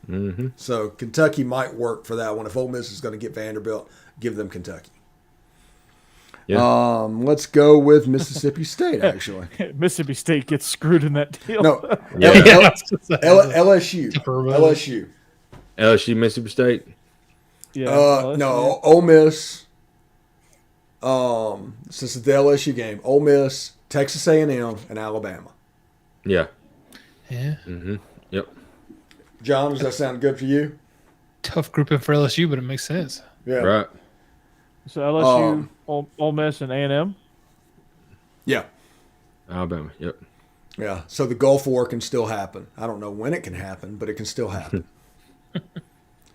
Mm-hmm. So Kentucky might work for that one. If Ole Miss is going to get Vanderbilt, give them Kentucky. Yeah. Let's go with Mississippi State. Actually, Mississippi State gets screwed in that deal. no, Yeah. LSU. LSU. LSU, Mississippi State. Yeah. No, Ole Miss. This is the LSU game. Ole Miss, Texas A&M, and Alabama. Yeah. Yeah. Mm-hmm. Yep. John, does that sound good for you? Tough grouping for LSU, but it makes sense. Yeah. Right. So LSU, Ole Miss, and A&M. Yeah. Alabama. Yep. Yeah. So the Gulf War can still happen. I don't know when it can happen, but it can still happen.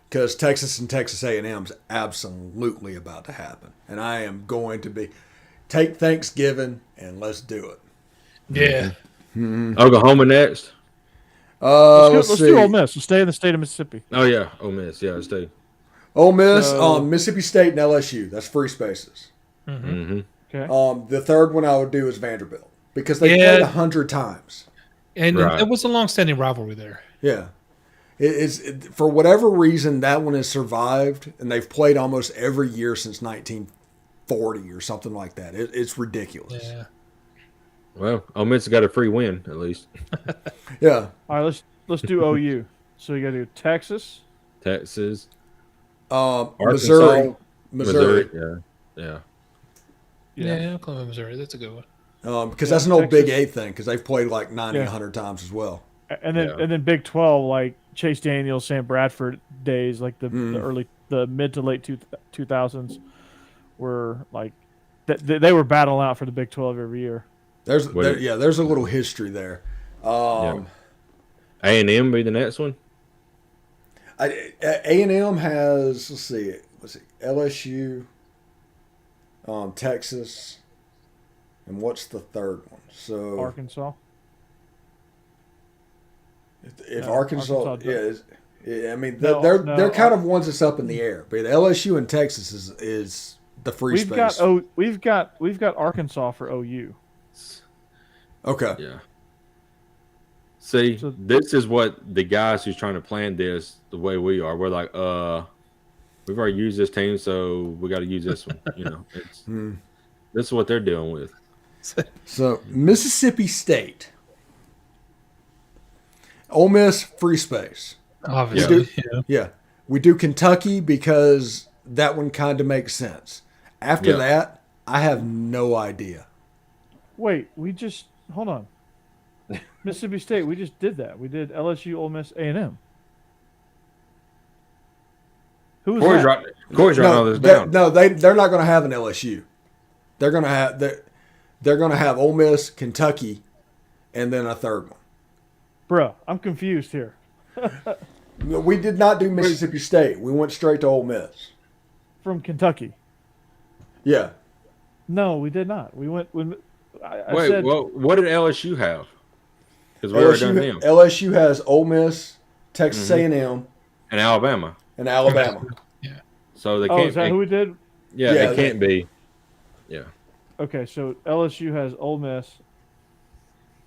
Because Texas and Texas A&M is absolutely about to happen. And I am going to take Thanksgiving and let's do it. Yeah. Oklahoma next. Let's see. do Ole Miss. Let's stay in the state of Mississippi. Oh yeah, Ole Miss. Yeah, stay. Ole Miss, So- Mississippi State, and LSU. That's free spaces. Mm-hmm. Okay. The third one I would do is Vanderbilt because they Yeah. played 100 times. And Right. it was a long-standing rivalry there. Yeah. For whatever reason, that one has survived, and they've played almost every year since 1940 or something like that. It's ridiculous. Yeah. Well, Ole Miss got a free win at least. Yeah. All right. Let's do OU. So you got to do Texas. Texas, Missouri. Missouri. Yeah. Yeah, Oklahoma, Missouri. That's a good one. Because that's an old Big Texas. 8 thing because they've played like 90, Yeah. 100 times as well. And then Big 12, like Chase Daniels, Sam Bradford days, like the mid to late 2000s, were like they were battling out for the Big 12 every year. There's a little history there. A&M be the next one. A&M has let's see LSU, Texas, and what's the third one? So Arkansas. If No, Arkansas does. I mean No, they're kind of ones that's up in the air. But LSU and Texas is the free space. We've got Arkansas for OU. Okay. Yeah. See, this is what the guys who's trying to plan this the way we are. We're like, we've already used this team, so we got to use this one. This is what they're dealing with. So Mississippi State, Ole Miss, free space. Obviously, Yeah, we do Kentucky because that one kind of makes sense. After that, I have no idea. Wait, hold on. Mississippi State, we just did that. We did LSU, Ole Miss, A&M. Who was that? Corey's writing all this down. They're not going to have an LSU. They're going to have Ole Miss, Kentucky, and then a third one. Bruh, I'm confused here. We did not do Mississippi State. We went straight to Ole Miss. From Kentucky. Yeah. No, we did not. We went when what did LSU have? Because we already done them. LSU has Ole Miss, Texas A&M, and Alabama. Yeah. So they can't. Is that who we did? Yeah, they can't be. Yeah. Okay, so LSU has Ole Miss.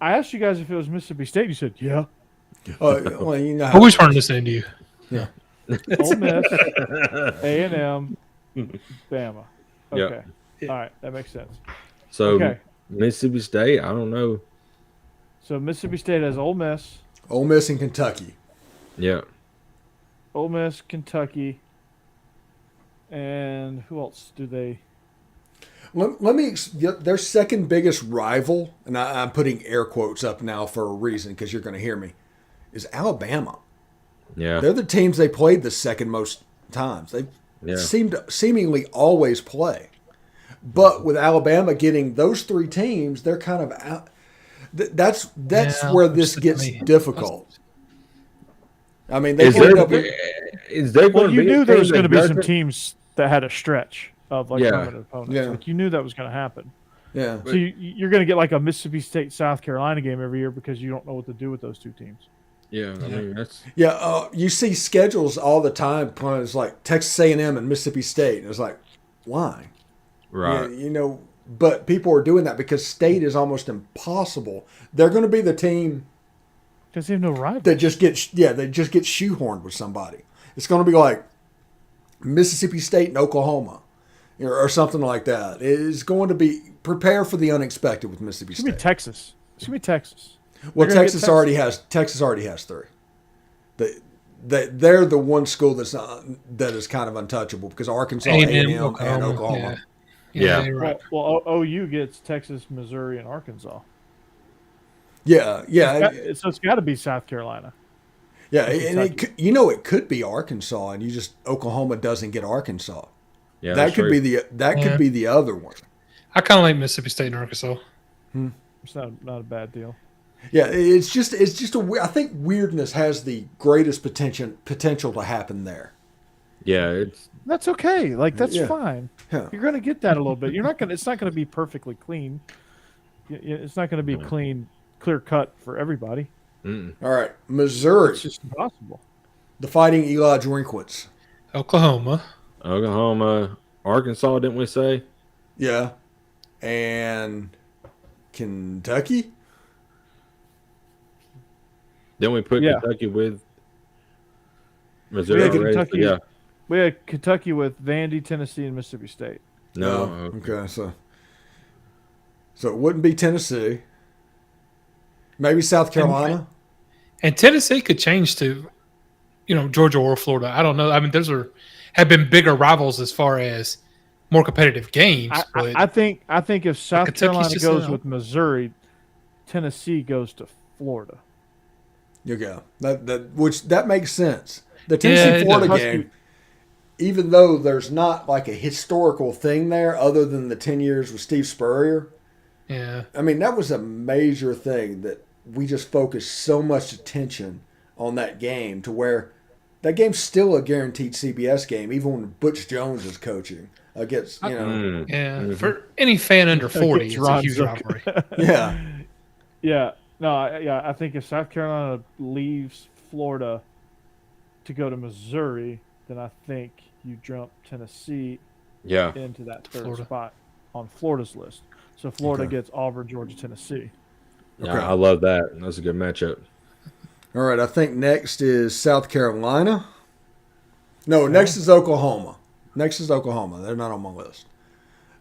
I asked you guys if it was Mississippi State. You said yeah. Well, you know. Who's turning this into you? Yeah. Ole Miss, A&M, Bama. Okay. Yep. All right, that makes sense. So Mississippi State, I don't know. So Mississippi State has Ole Miss, and Kentucky. Yeah. Ole Miss, Kentucky, and who else do they? Let me. Their second biggest rival, and I'm putting air quotes up now for a reason because you're going to hear me, is Alabama. Yeah. They're the teams they played the second most times. They seem to seemingly always play. But with Alabama getting those three teams, they're kind of out. That's where this gets difficult. I mean, they ended up. Well, you knew there was going to be some teams that had a stretch of permanent opponents. Yeah. Like you knew that was going to happen. Yeah. So you're going to get like a Mississippi State South Carolina game every year because you don't know what to do with those two teams. Yeah, I mean that's. Yeah, you see schedules all the time. It's like Texas A&M and Mississippi State, and it's like, why? Right. But people are doing that because State is almost impossible. They're going to be the team because they have no rival. They just get shoehorned with somebody. It's going to be like Mississippi State and Oklahoma, or something like that. It's going to be prepare for the unexpected with Mississippi State. It's going to be Texas. Well, Texas already has three. They're the one school that is kind of untouchable because Arkansas, A&M, and Oklahoma. Yeah. Right. Well, OU gets Texas, Missouri, and Arkansas. Yeah. So it's got to be South Carolina. Yeah, and it could be Arkansas, and Oklahoma doesn't get Arkansas. Yeah, that could be the other one. I kind of like Mississippi State and Arkansas. It's not a bad deal. Yeah, it's just I think weirdness has the greatest potential to happen there. Yeah, that's okay. Like that's fine. Yeah. You're going to get that a little bit. It's not going to be perfectly clean. It's not going to be clear cut for everybody. Mm. All right, Missouri. It's just impossible. The Fighting Eli Drinkwitz. Oklahoma, Arkansas. Didn't we say? Yeah, and Kentucky. Didn't we put Kentucky with Missouri? We had Kentucky with Vandy, Tennessee, and Mississippi State. No. Okay, so it wouldn't be Tennessee. Maybe South Carolina. And Tennessee could change to, Georgia or Florida. I don't know. I mean, those have been bigger rivals as far as more competitive games. I think if South Carolina goes with Missouri, Tennessee goes to Florida. You go. That makes sense. The Tennessee-Florida game, even though there's not like a historical thing there other than the 10 years with Steve Spurrier. Yeah. I mean, that was a major thing that we just focus so much attention on that game to where that game's still a guaranteed CBS game, even when Butch Jones is coaching against, you know. Yeah, for any fan under 40, it's a huge rivalry. Yeah. Yeah. No, I think if South Carolina leaves Florida to go to Missouri, then I think you jump Tennessee into that third spot on Florida's list. So Florida gets Auburn, Georgia, Tennessee. Yeah, I love that. That's a good matchup. All right, I think next is South Carolina. No, next is Oklahoma. They're not on my list.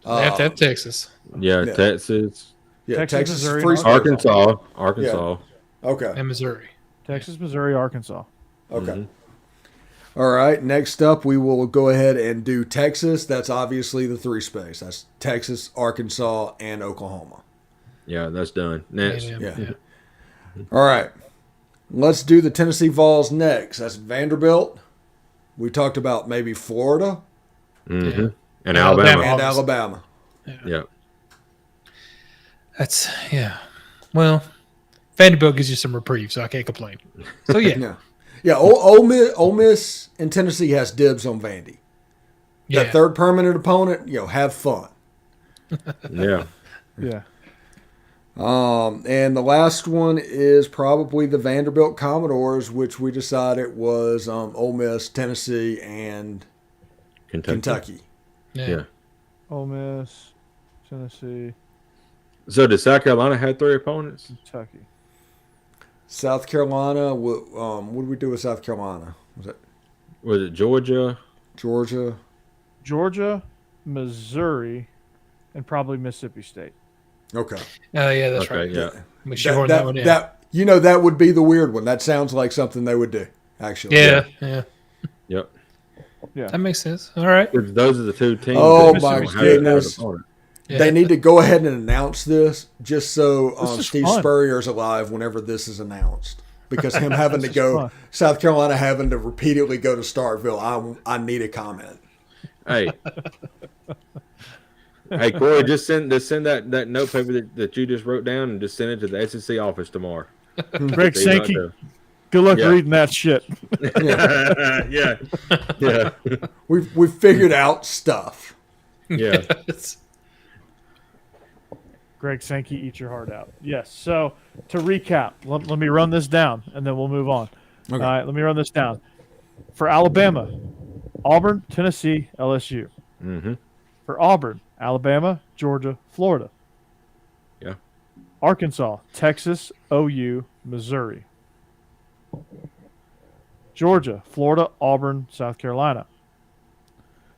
They have to have Texas. Yeah, Texas. Yeah, Texas, Missouri, Free State. Arkansas. Yeah. Okay. And Missouri. Texas, Missouri, Arkansas. Okay. All right. Next up, we will go ahead and do Texas. That's obviously the 3 space. That's Texas, Arkansas, and Oklahoma. Yeah, that's done. Next. Yeah. All right. Let's do the Tennessee Vols next. That's Vanderbilt. We talked about maybe Florida. Mm-hmm. And Alabama. And Alabama. Yeah. That's, Well, Vanderbilt gives you some reprieve, so I can't complain. So, Yeah, Ole Miss and Tennessee has dibs on Vandy. That third permanent opponent, have fun. Yeah. Yeah. And the last one is probably the Vanderbilt Commodores, which we decided was Ole Miss, Tennessee, and Kentucky. Yeah. Ole Miss, Tennessee, So did South Carolina have 3 opponents? Kentucky. South Carolina, what did we do with South Carolina? Was it Georgia? Georgia, Missouri, and probably Mississippi State. Okay. Oh, yeah, that's right. Yeah. We should that one in. That would be the weird one. That sounds like something they would do, actually. Yeah. Yep. Yeah. That makes sense. All right. Those are the 2 teams. Oh, that my Mississippi State goodness. has an opponent. Yeah. They need to go ahead and announce this just so This is Steve fun. Spurrier's alive whenever this is announced. Because him having to is go, fun. South Carolina having to repeatedly go to Starkville, I need a comment. Hey. Hey, Corey, just send that note paper that you just wrote down and just send it to the SEC office tomorrow. Greg So you Sankey, don't good luck Yeah. reading that shit. Yeah. We've figured out stuff. Yeah. Greg Sankey, eat your heart out. Yes. So to recap, let me run this down, and then we'll move on. Okay. All right, let me run this down. For Alabama, Auburn, Tennessee, LSU. Mm-hmm. For Auburn, Alabama, Georgia, Florida. Yeah. Arkansas, Texas, OU, Missouri. Georgia, Florida, Auburn, South Carolina.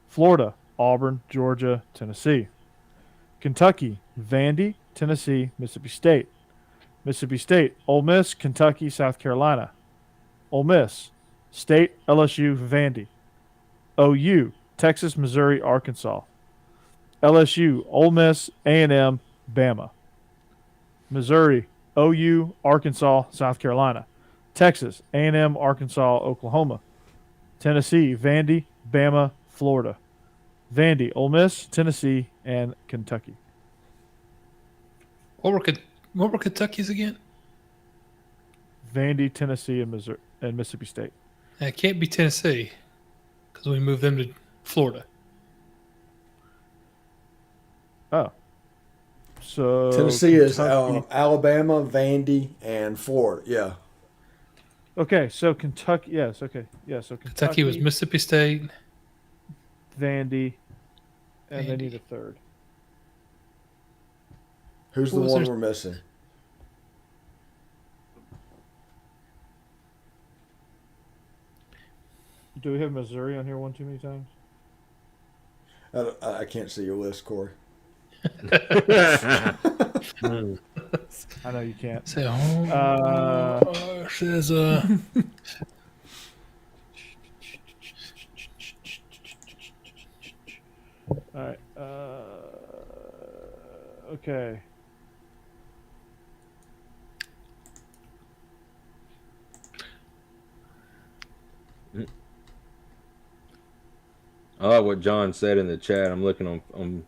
Florida, Auburn, Georgia, Tennessee. Kentucky, Vandy, Tennessee, Mississippi State. Mississippi State, Ole Miss, Kentucky, South Carolina. Ole Miss, State, LSU, Vandy. OU, Texas, Missouri, Arkansas. LSU, Ole Miss, A&M, Bama. Missouri, OU, Arkansas, South Carolina. Texas, A&M, Arkansas, Oklahoma. Tennessee, Vandy, Bama, Florida. Vandy, Ole Miss, Tennessee, and Kentucky. What were Kentucky's again? Vandy, Tennessee, and Missouri and Mississippi State. It can't be Tennessee because we moved them to Florida. Oh. So Tennessee is Kentucky- Alabama, Vandy, and Florida. Yeah. Okay, so Kentucky. Yes, okay. Yeah, so Kentucky was Mississippi State. Vandy, and they Vandy. need a third. Who's What the was one their- we're missing? Do we have Missouri on here one too many times? I can't see your list, Corey. I know you can't. Say, says All right. Okay. I like what John said in the chat. I'm looking on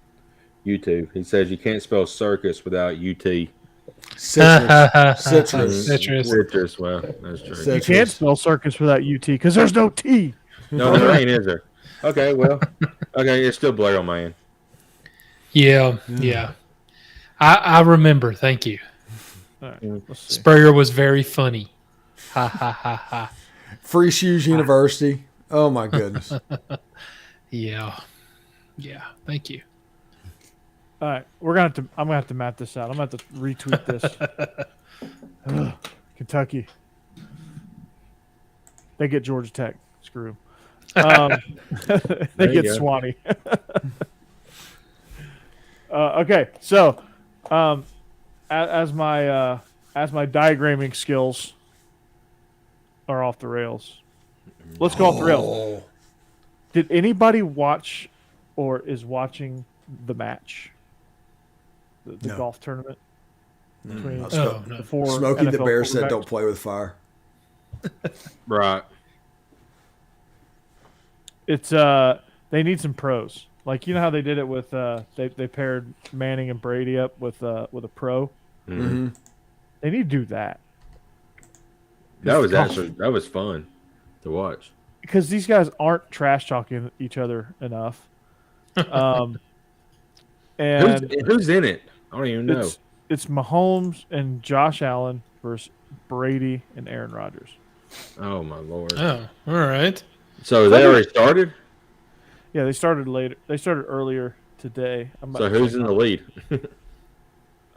YouTube. He says you can't spell circus without UT. Citrus. Citrus. Well, that's true. Citrus. You can't spell circus without UT because there's no T. No, there ain't, is there? Okay, well, okay, it's still blurred on my end. Yeah. I remember. Thank you. All right, let's see. Spurrier was very funny. Ha ha ha ha. Free Shoes University. Oh my goodness. Yeah. Thank you. All right, I'm gonna have to map this out. I'm gonna have to retweet this. Ugh, Kentucky. They get Georgia Tech. Screw 'em. They get Swanee. Okay, so as my diagramming skills are off the rails, let's go off the rails. Did anybody watch or is watching the match? The No. golf tournament between no. the four Smokey the NFL Bear said, quarterbacks? "Don't play with fire." Right. It's they need some pros. Like, you know how they did it with they paired Manning and Brady up with a pro. Mm-hmm. They need to do that That was fun to watch. because these guys aren't trash talking each other enough. And Who's in it? I don't even know. it's Mahomes and Josh Allen versus Brady and Aaron Rodgers. Oh my lord! Oh, all right. So they already started. Yeah, they started later. They started earlier today. So who's in the lead?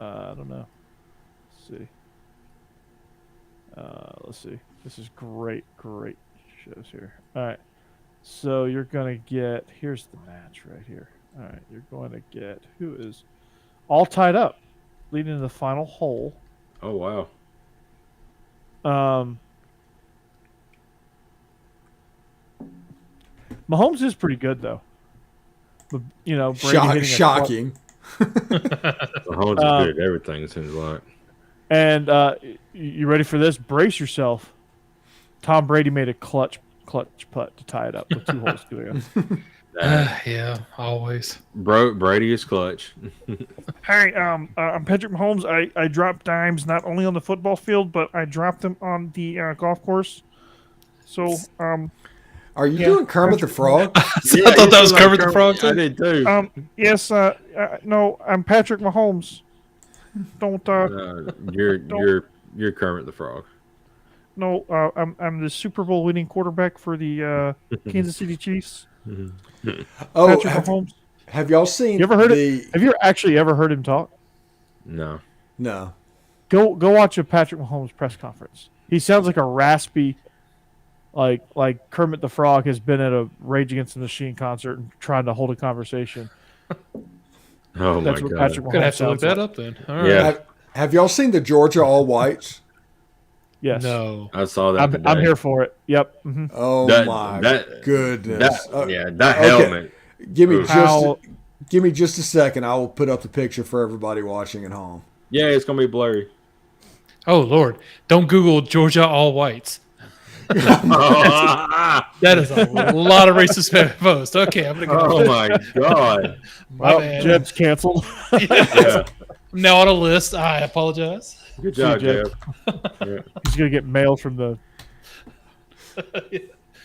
I don't know. Let's see. This is great shows here. All right. So you're going to get, here's the match right here. All right. You're going to get, who is all tied up, leading to the final hole. Oh wow. Mahomes is pretty good, though. But, you know, Brady hitting a Shocking. Mahomes is good at everything, it seems like. And you ready for this? Brace yourself. Tom Brady made a clutch putt to tie it up with 2 holes to go. Yeah, always. Brady is clutch. Hey, I'm Patrick Mahomes. I drop dimes not only on the football field, but I drop them on the golf course. So, Are you doing Kermit the Frog? I thought that was Kermit the Frog. I did too. yes, no, I'm Patrick Mahomes. Don't, You're Kermit the Frog. no, I'm the Super Bowl winning quarterback for the Kansas City Chiefs. Oh, Patrick Mahomes. have y'all seen? You ever heard it? Have you actually ever heard him talk? No. No. Go watch a Patrick Mahomes press conference. He sounds like a raspy, like Kermit the Frog has been at a Rage Against the Machine concert and trying to hold a conversation. Oh That's my what god. Patrick Gonna Mahomes have to look sounds that like. up then. All right. Yeah. Have y'all seen the Georgia All Whites? Yes. No. I saw that. today. I'm here for it. Yep. Mm-hmm. Oh my goodness! That helmet. Give me How- give me just a second. I will put up the picture for everybody watching at home. Yeah, it's gonna be blurry. Oh Lord! Don't Google Georgia all whites. Oh That is a lot of racist posts. Okay, I'm gonna go. my god. My bad. Jeb's canceled. Yeah. I'm now on a list. I apologize. Good job, Jeb. Jeff. Yeah. He's gonna get mail from the.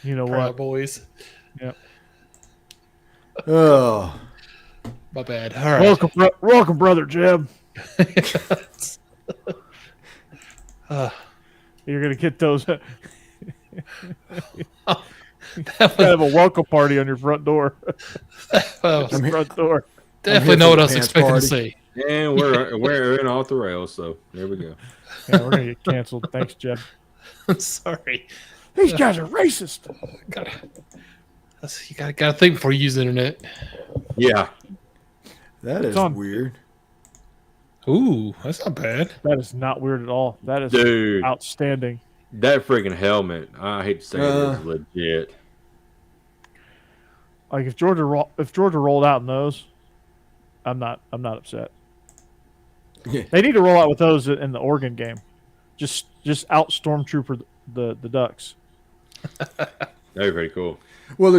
You know Proud what? boys. Oh, My bad. All right. Welcome, brother Jeb. You're gonna get those. That Kind was, of a welcome party on your front door. Front door. definitely know what I was pants expecting party. to see. And we're in off the rails, so there we go. Yeah, we're gonna get canceled. Thanks, Jeb. I'm sorry. These guys are racist. You gotta think before you use the internet. Yeah. that is on. weird. Ooh, that's not bad. That is not weird at all. That is Dude, outstanding. that freaking helmet, I hate to say it, is legit. Like if Georgia rolled out in those, I'm not upset. Yeah. They need to roll out with those in the Oregon game. Just out stormtrooper the Ducks. That'd be pretty cool. Well,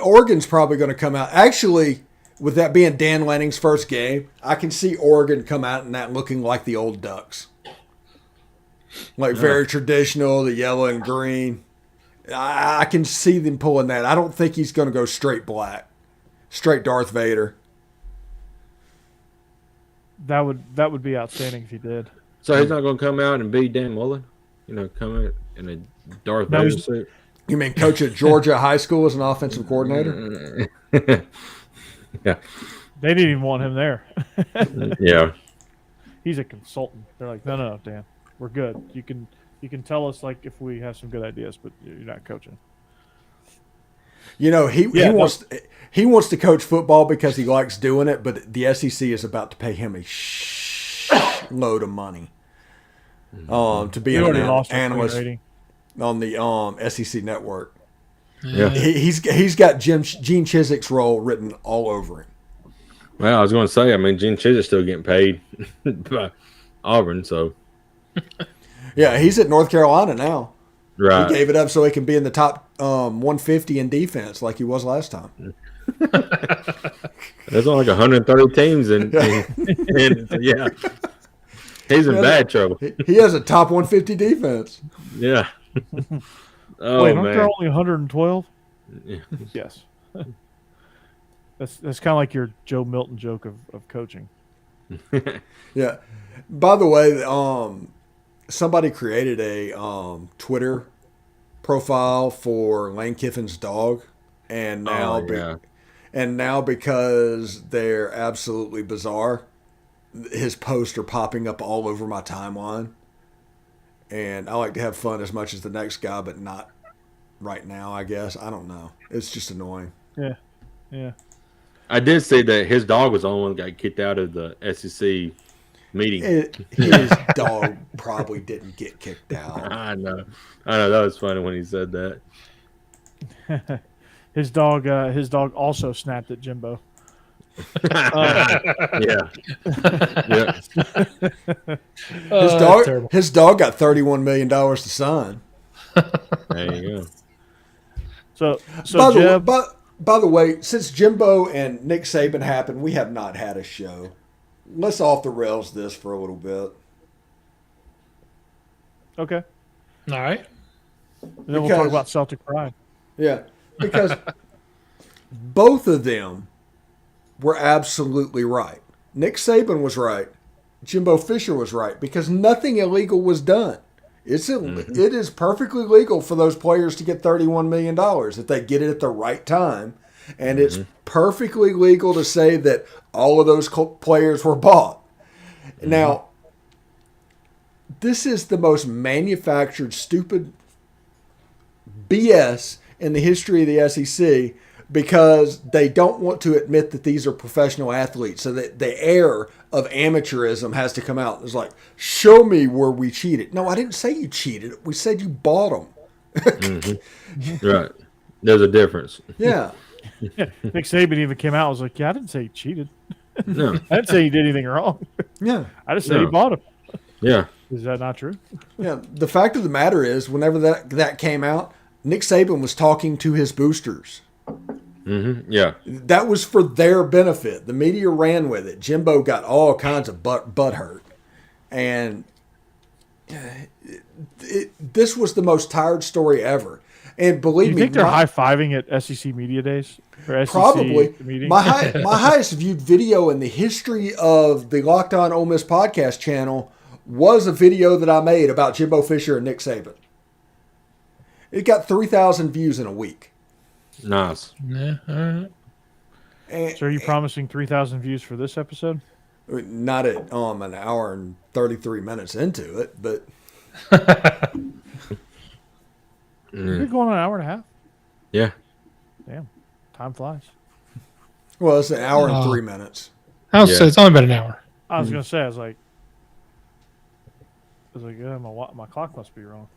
Oregon's probably going to come out. Actually, with that being Dan Lanning's first game, I can see Oregon come out and that looking like the old Ducks. Like very traditional, the yellow and green. I can see them pulling that. I don't think he's going to go straight black, straight Darth Vader. That would be outstanding if he did. So he's not going to come out and be Dan Mullen? Come out in a Darth Vader suit? You mean coach at Georgia High School as an offensive coordinator? Yeah. They didn't even want him there. Yeah. He's a consultant. They're like, no, Dan, we're good. You can tell us like if we have some good ideas, but you're not coaching. He wants to coach football because he likes doing it, but the SEC is about to pay him a load of money to be an analyst on the SEC network. Yeah. He's got Gene Chiswick's role written all over him. Well, I was going to say, Gene Chiswick's still getting paid by Auburn, so. Yeah, he's at North Carolina now. Right. He gave it up so he can be in the top 150 in defense like he was last time. There's only like 130 teams, and yeah. He's in bad trouble. He has a top 150 defense. Yeah. Oh, wait, man. aren't there only 112? Yeah. Yes. That's kind of like your Joe Milton joke of coaching. Yeah. By the way, somebody created a Twitter profile for Lane Kiffin's dog, and now because they're absolutely bizarre, his posts are popping up all over my timeline. And I like to have fun as much as the next guy, but not right now, I guess. I don't know. It's just annoying. Yeah. I did see that his dog was the only one that got kicked out of the SEC meeting. His dog probably didn't get kicked out. I know. That was funny when he said that. His dog also snapped at Jimbo. Yeah. His dog got $31 million to sign. There you So go. Jeb, by the way, since Jimbo and Nick Saban happened, we have not had a show. Let's off the rails this for a little bit. okay. All right. And then we'll talk about Celtic pride. Yeah, because both of them were absolutely right. Nick Saban was right. Jimbo Fisher was right because nothing illegal was done. It is perfectly legal for those players to get $31 million if they get it at the right time. And it's perfectly legal to say that all of those players were bought. Now, this is the most manufactured, stupid BS in the history of the SEC because they don't want to admit that these are professional athletes. So that the air of amateurism has to come out. It's like, show me where we cheated. No, I didn't say you cheated. We said you bought them. Right. There's a difference. Yeah. Nick Saban even came out and was like, yeah, I didn't say he cheated. No. I didn't say he did anything wrong. Yeah. I just said he bought him. Yeah. Is that not true? Yeah. The fact of the matter is, whenever that came out, Nick Saban was talking to his boosters. Yeah. That was for their benefit. The media ran with it. Jimbo got all kinds of butt hurt. And this was the most tired story ever. And believe me, you think they're high-fiving at SEC Media Days? Or SEC probably. meetings? My highest viewed video in the history of the Locked On Ole Miss podcast channel was a video that I made about Jimbo Fisher and Nick Saban. It got 3,000 views in a week. Nice. Yeah, all right. So are you promising 3,000 views for this episode? Not at an hour and 33 minutes into it, but You're going an hour and a half? Yeah. Damn. Time flies. well, it's an hour and 3 minutes. I was say it's only about an hour. I was going to say, I was like, yeah, my clock must be wrong.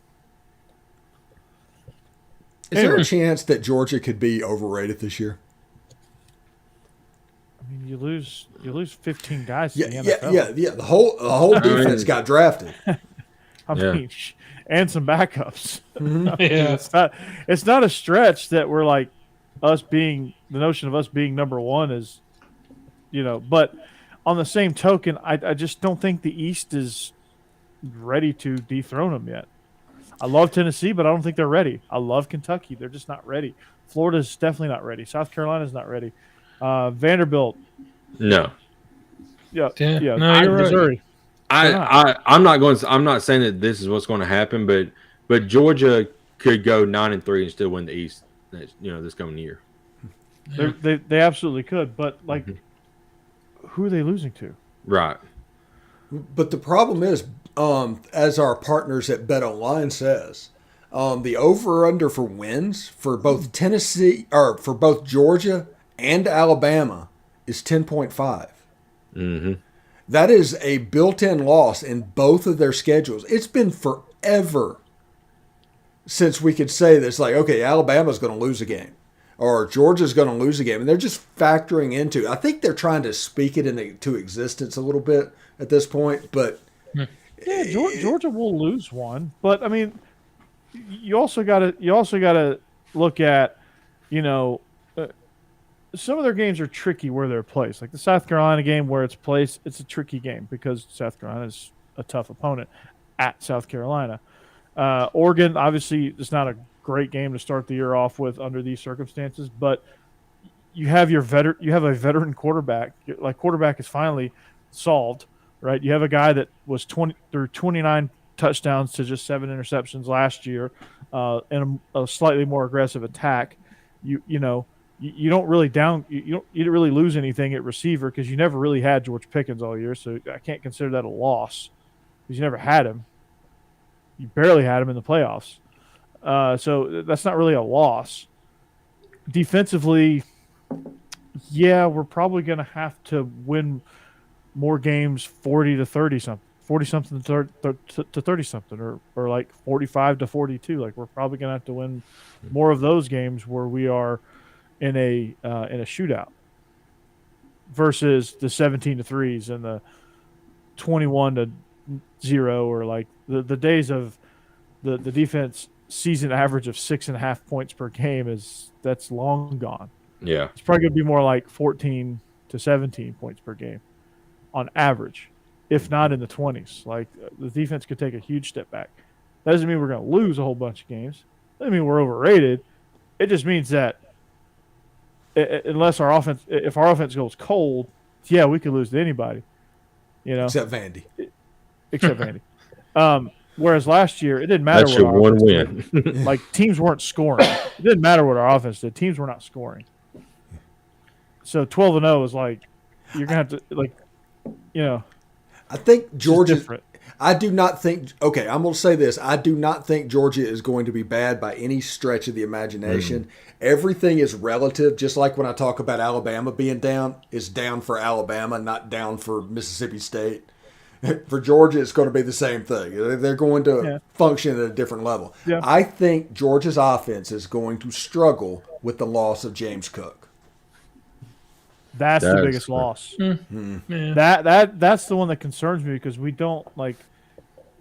Is there a chance that Georgia could be overrated this year? I mean, you lose 15 guys to Yeah, the NFL. yeah. The whole defense got drafted. I mean, and some backups. Yeah. It's not a stretch that we're like the notion of us being number one is But on the same token, I just don't think the East is ready to dethrone them yet. I love Tennessee, but I don't think they're ready. I love Kentucky. They're just not ready. Florida's definitely not ready. South Carolina's not ready. Vanderbilt. No. No, you're right. Missouri. I'm not saying that this is what's going to happen, but Georgia could go 9-3 and still win the East. This coming year. They absolutely could, but who are they losing to? Right. But the problem is, as our partners at Bet Online says, the over/under for wins for both Tennessee or for both Georgia and Alabama is 10.5. Mm-hmm. That is a built-in loss in both of their schedules. It's been forever since we could say this, like, okay, Alabama's going to lose a game or Georgia's going to lose a game. And they're just factoring into, I think they're trying to speak it into existence a little bit at this point. But yeah, Georgia will lose one. But, I mean, you also got to look at, some of their games are tricky where they're placed. Like the South Carolina game where it's placed, it's a tricky game because South Carolina is a tough opponent at South Carolina. Oregon, obviously, it's not a great game to start the year off with under these circumstances, but you have a veteran quarterback. Like quarterback is finally solved, right? You have a guy that was 29 touchdowns to just 7 interceptions last year, and a slightly more aggressive attack. You don't really you didn't really lose anything at receiver because you never really had George Pickens all year, so I can't consider that a loss because you never had him. You barely had him in the playoffs, so that's not really a loss. Defensively, yeah, we're probably going to have to win more games 40-30 something. 40-something to 30-something, or like 45-42. Like we're probably going to have to win more of those games where we are in a shootout versus the 17-3s and the 21-0, or like the days of the defense season average of 6.5 points per game that's long gone. Yeah, it's probably going to be more like 14 to 17 points per game on average, if not in the 20s. Like the defense could take a huge step back. That doesn't mean we're going to lose a whole bunch of games. Doesn't mean we're overrated. It just means that if our offense goes cold, yeah, we could lose to anybody. Except Vandy. Except Vandy. Whereas last year, it didn't matter. That's your one win. Like teams weren't scoring. It didn't matter what our offense did. Teams were not scoring. So 12-0 is like you're gonna have to I think Georgia. different. I do not think. Okay, I'm going to say this. I do not think Georgia is going to be bad by any stretch of the imagination. Everything is relative. Just like when I talk about Alabama being down, it's down for Alabama, not down for Mississippi State. For Georgia, it's going to be the same thing. They're going to function at a different level. Yeah. I think Georgia's offense is going to struggle with the loss of James Cook. That's the biggest loss. That's the one that concerns me because we don't like.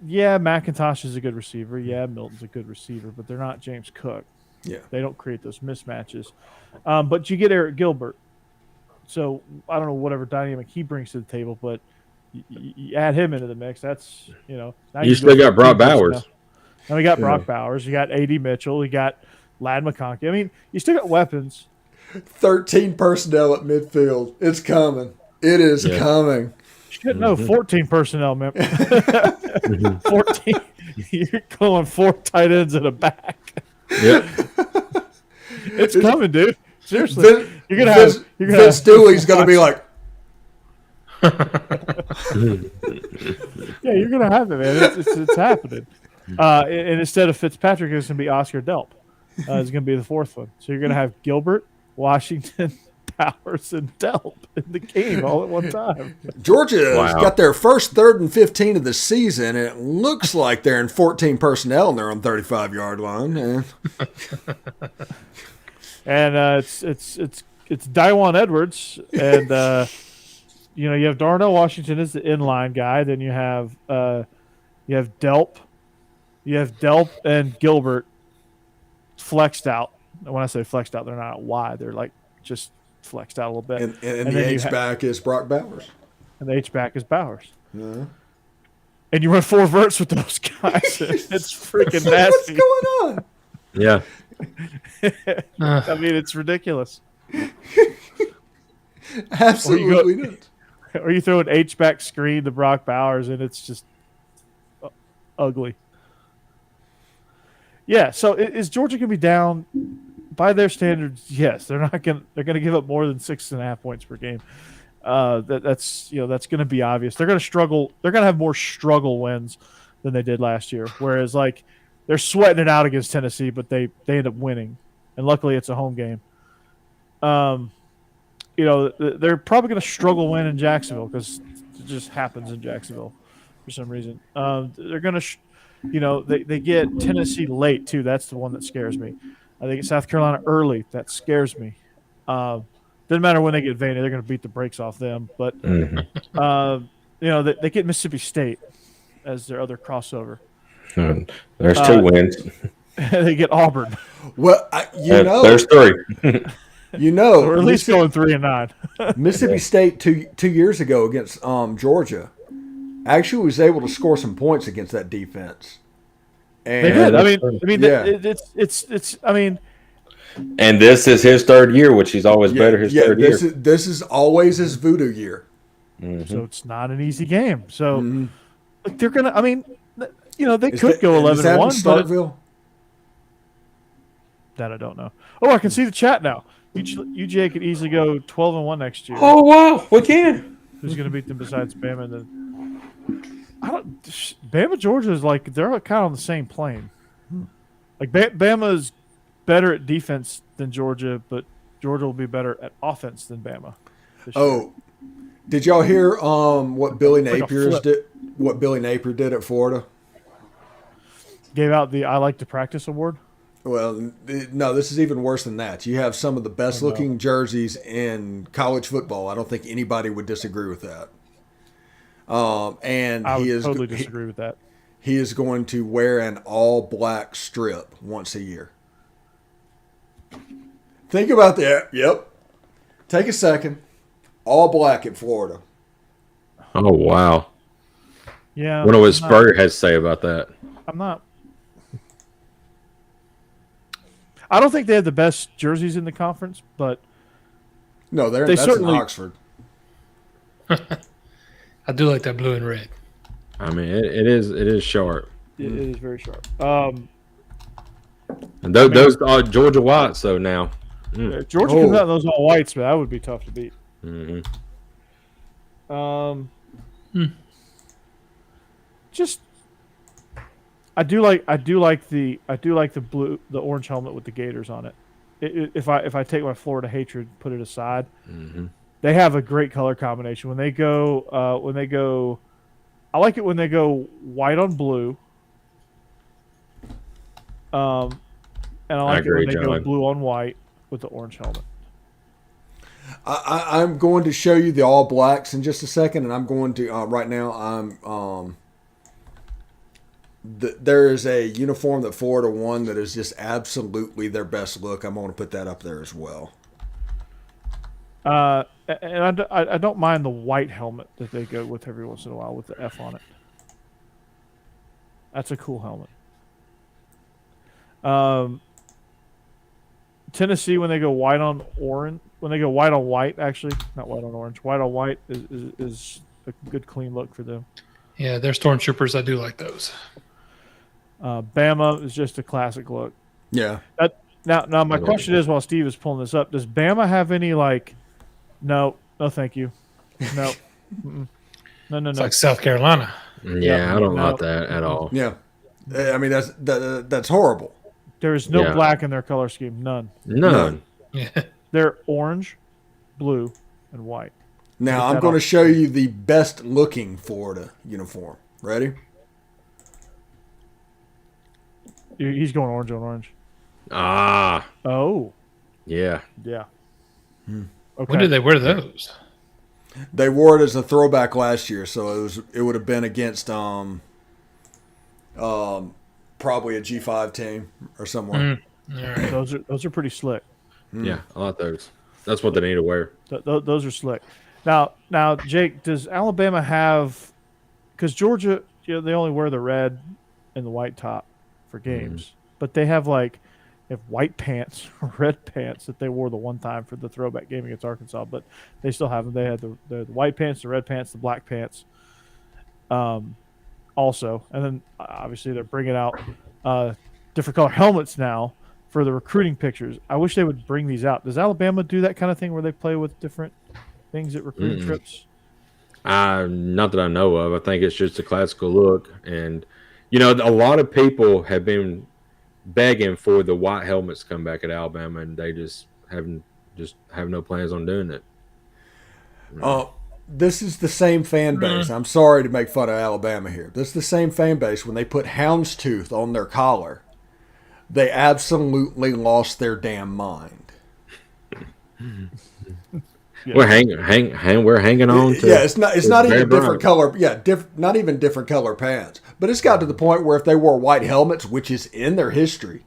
Yeah, McIntosh is a good receiver. Yeah, Milton's a good receiver, but they're not James Cook. Yeah, they don't create those mismatches. But you get Eric Gilbert, so I don't know whatever dynamic he brings to the table, but you add him into the mix. That's Now you still got Brock Bowers. Now we got Brock Bowers. You got A.D. Mitchell. You got Ladd McConkey. I mean, you still got weapons. 13 personnel at midfield. It's coming. It is coming. Shit, no, 14 personnel, man. 14. You're going 4 tight ends and a back. Yep. It's coming, dude. Seriously. Vince Dooley's going to be like, yeah, you're going to have it, man. It's happening. And instead of Fitzpatrick, it's going to be Oscar Delp. It's going to be the 4th one. So you're going to have Gilbert, Washington, Powers, and Delp in the game all at one time. Georgia's got their first 3rd and 15 of the season, and it looks like they're in 14 personnel and they're on 35-yard line. And it's Daewon Edwards, and you have Darnell Washington as the inline guy. Then you have Delp, and Gilbert flexed out. When I say flexed out, they're not wide. They're like just flexed out a little bit. And then the you H-back is Brock Bowers. And the H-back is Bowers. Yeah. And you run 4 verts with those guys. It's freaking What's nasty. going on? Yeah. I mean, it's ridiculous. Absolutely not. Or you throw an H-back screen to Brock Bowers, and it's just ugly. Yeah. So is Georgia going to be down by their standards? Yes, they're not going. They're going to give up more than 6.5 points per game. That's going to be obvious. They're going to struggle. They're going to have more struggle wins than they did last year. Whereas like they're sweating it out against Tennessee, but they end up winning, and luckily it's a home game. They're probably going to struggle win in Jacksonville because it just happens in Jacksonville for some reason. They're going to, they get Tennessee late too. That's the one that scares me. I think South Carolina early. That scares me. Doesn't matter when they get Vandy, they're going to beat the brakes off them. But they get Mississippi State as their other crossover. There's 2 wins. They get Auburn. Well, there's 3. Or at least going 3-9. Mississippi State two years ago against Georgia actually was able to score some points against that defense. And They did. I mean, And this is his 3rd year, which he's always better his 3rd year. This is always his voodoo year. So it's not an easy game. So like they're gonna. I mean, they Is could that- go is that in 11-1, but Starkville? that I don't know. Oh, I can see the chat now. UGA could easily go 12-1 next year. Oh, wow. We can. Who's going to beat them besides Bama? Bama, Georgia is like they're kind of on the same plane. Like Bama is better at defense than Georgia, but Georgia will be better at offense than Bama. this year. Oh, did y'all hear what Billy Like a Napier's flip. did? What Billy Napier did at Florida? Gave out the I Like to Practice award. Well, no, this is even worse than that. You have some of the best looking jerseys in college football. I don't think anybody would disagree with that. And I would he is totally disagree with that. He is going to wear an all black strip once a year. Think about that. Yep. Take a second. All black at Florida. Oh, wow. Yeah. I wonder what Spurrier has to say about that. I'm not. I don't think they have the best jerseys in the conference, but No, They that's certainly- in Oxford. I do like that blue and red. I mean, it is sharp. it is very sharp. And those are Georgia whites, though, now. Georgia comes out in those all whites, but that would be tough to beat. Mm-hmm. Just I do like the blue, the orange helmet with the Gators on it. If I take my Florida hatred, put it aside, they have a great color combination. When they go, I like it when they go white on blue. And I like it when they go blue on white with the orange helmet. I'm going to show you the all blacks in just a second, and I'm going to right now. I'm there is a uniform that Florida won that is just absolutely their best look. I'm going to put that up there as well. And I don't mind the white helmet that they go with every once in a while with the F on it. That's a cool helmet. Tennessee, when they go white on orange, when they go white on white, actually not white on orange, white on white is a good clean look for them. Yeah, they're stormtroopers. I do like those. Bama is just a classic look. Yeah. Now my question is, while Steve is pulling this up, does Bama have any like? No, thank you. No, no. It's like South Carolina. Yeah, I don't like that at all. Yeah. I mean that's horrible. There is no black in their color scheme. None. Yeah. They're orange, blue, and white. Now I'm going to show you the best looking Florida uniform. Ready? He's going orange on orange. Ah. Oh. Yeah. Yeah. Okay. When did they wear those? They wore it as a throwback last year, so it would have been against probably a G5 team or someone. All right. Those are pretty slick. Yeah, I like those. That's what they need to wear. Those are slick. Now, Jake, does Alabama have? Because Georgia, they only wear the red and the white top for games, but they have white pants, red pants that they wore the one time for the throwback game against Arkansas. But they still have them. They had the white pants, the red pants, the black pants. Also, and then obviously they're bringing out different color helmets now for the recruiting pictures. I wish they would bring these out. Does Alabama do that kind of thing where they play with different things at recruiting trips? Not that I know of. I think it's just a classical look. And, a lot of people have been begging for the white helmets to come back at Alabama, and they just have no plans on doing it. This is the same fan base. I'm sorry to make fun of Alabama here. This is the same fan base. When they put houndstooth on their collar, they absolutely lost their damn mind. Yeah. We're hanging on to. Yeah, it's not even different color. Yeah, not even different color pants. But it's got to the point where if they wore white helmets, which is in their history,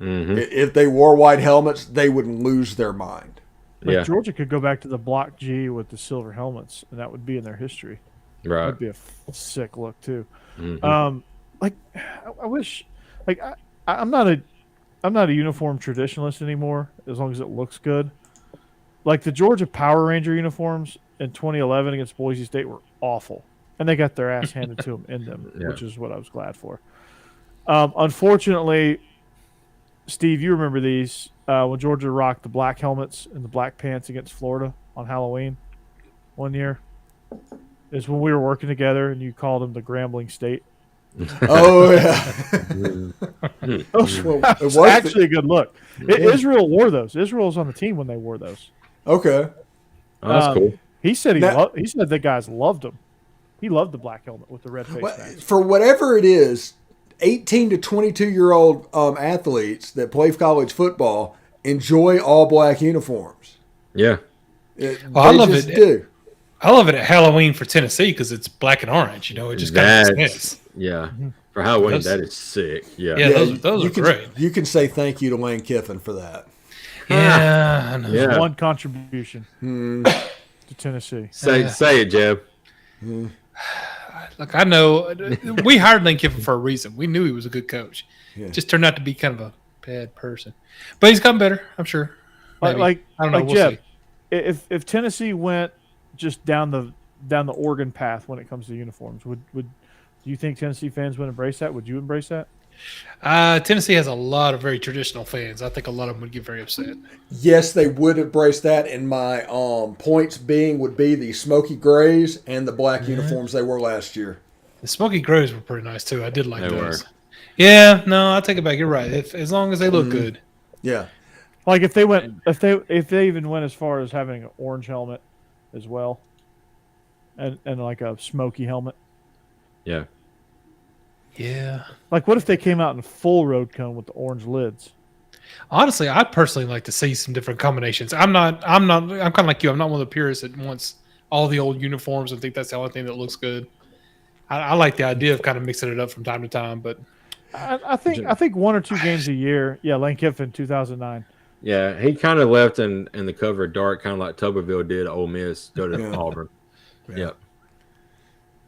if they wore white helmets, they would lose their mind. But Georgia could go back to the block G with the silver helmets, and that would be in their history. Right, that'd be a sick look too. I wish, I'm not a uniform traditionalist anymore. As long as it looks good. Like the Georgia Power Ranger uniforms in 2011 against Boise State were awful, and they got their ass handed to them in them, which is what I was glad for. Unfortunately, Steve, you remember these when Georgia rocked the black helmets and the black pants against Florida on Halloween one year. Is when we were working together, and you called them the Grambling State. Oh yeah, it was actually a good look. Israel wore those. Israel was on the team when they wore those. Okay, that's cool. He said he said the guys loved them. He loved the black helmet with the red face mask. For whatever it is, 18 to 22-year-old athletes that play college football enjoy all black uniforms. Yeah, I love it. I love it at Halloween for Tennessee because it's black and orange. It just kind of makes sense. Yeah, for Halloween, that is sick. Yeah, those are great. You can say thank you to Lane Kiffin for that. Yeah, I know. Yeah. One contribution to Tennessee. Say it, Jeb. Look, I know we hired Lane Kiffin for a reason. We knew he was a good coach. Yeah. Just turned out to be kind of a bad person, but he's gotten better. I'm sure. Like I don't know. We'll Jeb, see. if Tennessee went just down the Oregon path when it comes to uniforms, would do you think Tennessee fans would embrace that? Would you embrace that? Tennessee has a lot of very traditional fans. I think a lot of them would get very upset. Yes, they would embrace that, and my points would be the smoky grays and the black uniforms they wore last year. The smoky grays were pretty nice too. I did like those. Were. Yeah, no, I'll take it back. You're right. As long as they look good. Yeah. Like if they even went as far as having an orange helmet as well, and like a smoky helmet. Yeah. Yeah. Like what if they came out in full road cone with the orange lids? Honestly, I'd personally like to see some different combinations. I'm kind of like you. I'm not one of the purists that wants all the old uniforms and think that's the only thing that looks good. I like the idea of kind of mixing it up from time to time, but I think one or two games a year. Yeah, Lane Kiffin, 2009. Yeah, he kind of left in the cover of dark, kind of like Tuberville did at Ole Miss, go to Auburn. Yeah. Yep.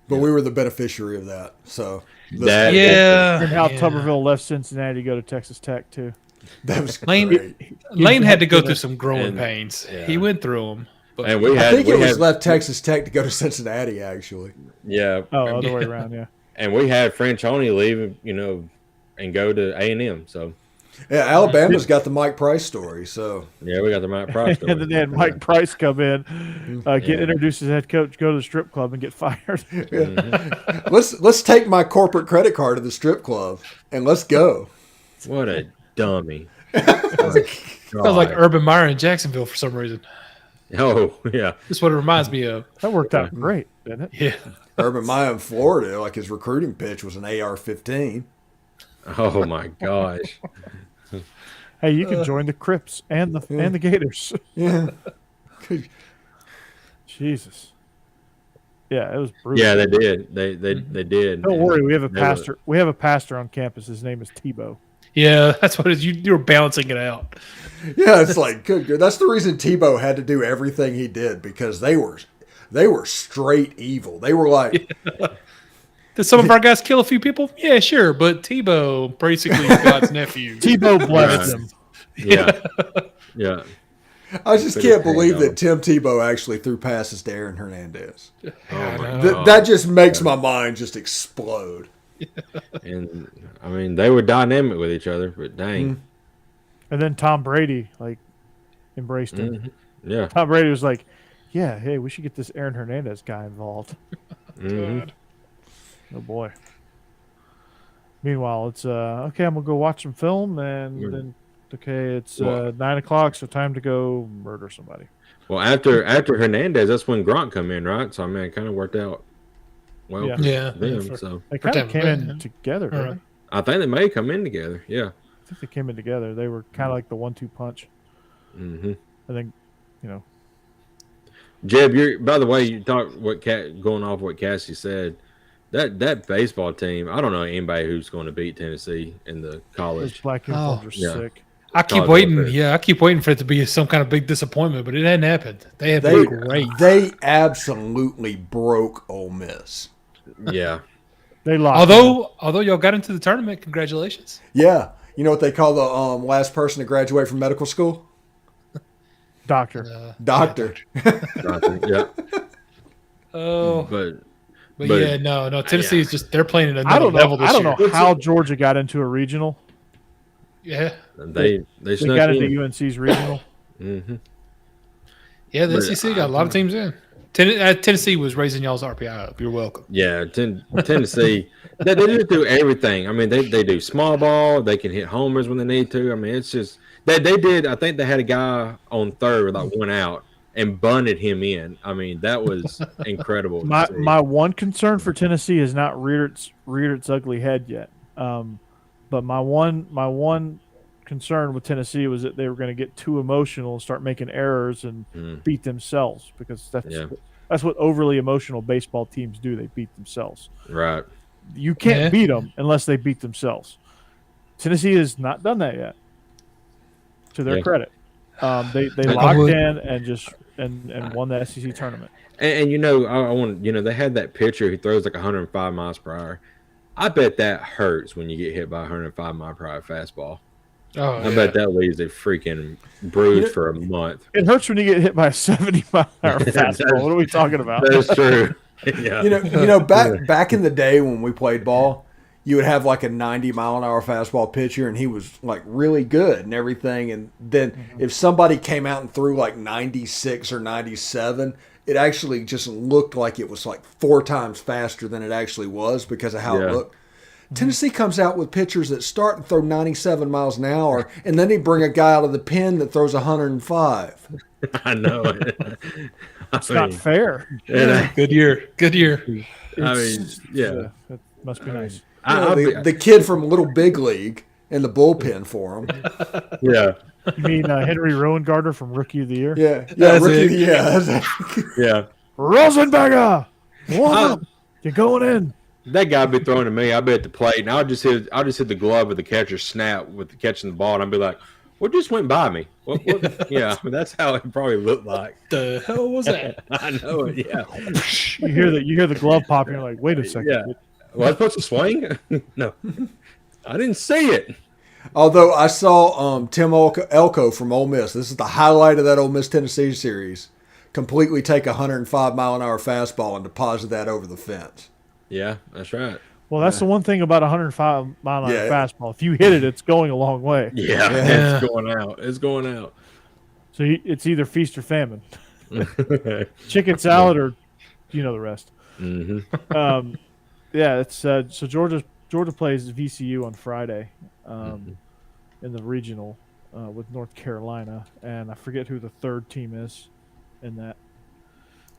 But we were the beneficiary of that. So And how Tuberville left Cincinnati to go to Texas Tech too. That was Lane had to go through some growing pains. Yeah. He went through them. But And I think it was left Texas Tech to go to Cincinnati, actually. Yeah. Oh, other way around, yeah. And we had Franchione leave, and go to A&M. So Yeah, Alabama's got the Mike Price story. So yeah, we got the Mike Price story. And then they had Mike Price come in, get introduced as head coach, go to the strip club, and get fired. let's take my corporate credit card to the strip club and let's go. What a dummy! Sounds like Urban Meyer in Jacksonville for some reason. Oh yeah, That's what it reminds me of. That worked out great, didn't it? Yeah. Urban Meyer in Florida, like his recruiting pitch was an AR-15. oh my gosh. Hey, you can join the Crips and the Gators. Yeah. Jesus. Yeah, it was brutal. Yeah, they did. They did. Don't worry, we have a pastor. We have a pastor on campus. His name is Tebow. Yeah, that's what it is. You were balancing it out. Yeah, it's like good. That's the reason Tebow had to do everything he did, because they were straight evil. They were like, Did some of our guys kill a few people? Yeah, sure. But Tebow, basically God's nephew. Tebow blessed them. Yeah. Yeah. I just can't believe that Tim Tebow actually threw passes to Aaron Hernandez. Oh my God. That just makes my mind just explode. And I mean, they were dynamic with each other, but dang. And then Tom Brady embraced him. Mm-hmm. Yeah. Tom Brady was like, "Yeah, hey, we should get this Aaron Hernandez guy involved." Mm-hmm. Oh boy. Meanwhile, it's okay. I'm gonna go watch some film, and then it's 9:00, so time to go murder somebody. Well, after Hernandez, that's when Gronk come in, right? So I mean, it kind of worked out well. Yeah. For them, so They kind of came in together. Didn't they? I think they may come in together. Yeah. I think they came in together. They were kind of like the 1-2 punch. Mm-hmm. I think, Jeb, by the way, you talked going off what Cassie said. That baseball team, I don't know anybody who's going to beat Tennessee in the those college. black uniforms are sick. I keep waiting. Yeah, I keep waiting for it to be some kind of big disappointment, but it hadn't happened. They have been great. They absolutely broke Ole Miss. Yeah. They lost. Although y'all got into the tournament, congratulations. Yeah. You know what they call the last person to graduate from medical school? Doctor. Doctor. Yeah. Oh. But yeah, no. Tennessee is just, they're playing at another level this year. I don't know how Georgia got into a regional. Yeah. They got into UNC's regional. Mm-hmm. Yeah, the SEC got a lot of teams in. Tennessee was raising y'all's RPI up. You're welcome. Yeah, Tennessee, they just do everything. I mean, they do small ball. They can hit homers when they need to. I mean, it's just they did. I think they had a guy on third with like one out and bunted him in. I mean, that was incredible. My one concern for Tennessee has not reared its ugly head yet. But my one concern with Tennessee was that they were going to get too emotional and start making errors and beat themselves, because that's what overly emotional baseball teams do. They beat themselves. Right. You can't beat them unless they beat themselves. Tennessee has not done that yet, to their credit. They locked in and won the SEC tournament. And I want they had that pitcher who throws like 105 miles per hour. I bet that hurts when you get hit by a 105 mile per hour fastball. Oh, I bet that leaves a freaking bruise for a month. It hurts when you get hit by a 70 mile per hour fastball. What are we talking about? That's true. Yeah. Back in the day when we played ball, you would have like a 90 mile an hour fastball pitcher, and he was like really good and everything. And then if somebody came out and threw like 96 or 97, it actually just looked like it was like 4 times faster than it actually was because of how it looked. Tennessee comes out with pitchers that start and throw 97 miles an hour, and then they bring a guy out of the pen that throws 105. I know. It's not fair. Good year. I mean, yeah. It must be nice. The kid from Little Big League in the bullpen for him. Yeah. You mean Henry Rowengartner from Rookie of the Year? Yeah. Yeah. Rosenberger, you're going in. That guy be throwing to me. I'll be at the plate, and I'll just hit the glove of the catcher snap with catching the ball, and I'll be like, "What just went by me?" What? Yeah, I mean, that's how it probably looked like. The hell was that? I know it. Yeah. You hear the glove pop, and you're like, "Wait a second." Yeah. Was I supposed to swing? No, I didn't see it. Although I saw Tim Elko from Ole Miss. This is the highlight of that Ole Miss Tennessee series. Completely take a 105 mile an hour fastball and deposit that over the fence. Yeah, that's right. Well, that's the one thing about 105 mile an hour fastball. If you hit it, it's going a long way. Yeah, it's going out. It's going out. So it's either feast or famine. Chicken salad or the rest. Mm-hmm. It's so Georgia plays VCU on Friday in the regional with North Carolina, and I forget who the third team is in that,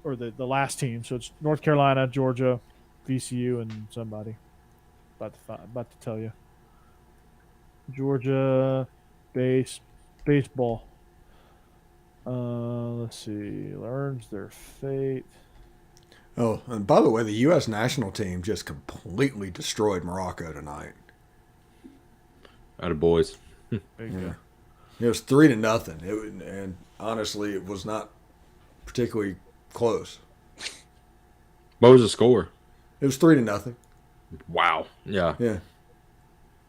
or the last team. So it's North Carolina, Georgia, VCU, and somebody. About to tell you. Georgia baseball. Let's see. Learns their fate. Oh, and by the way, the U.S. national team just completely destroyed Morocco tonight. out of boys. There you go. It was 3-0. And honestly, it was not particularly close. What was the score? It was 3-0. Wow. Yeah. Yeah.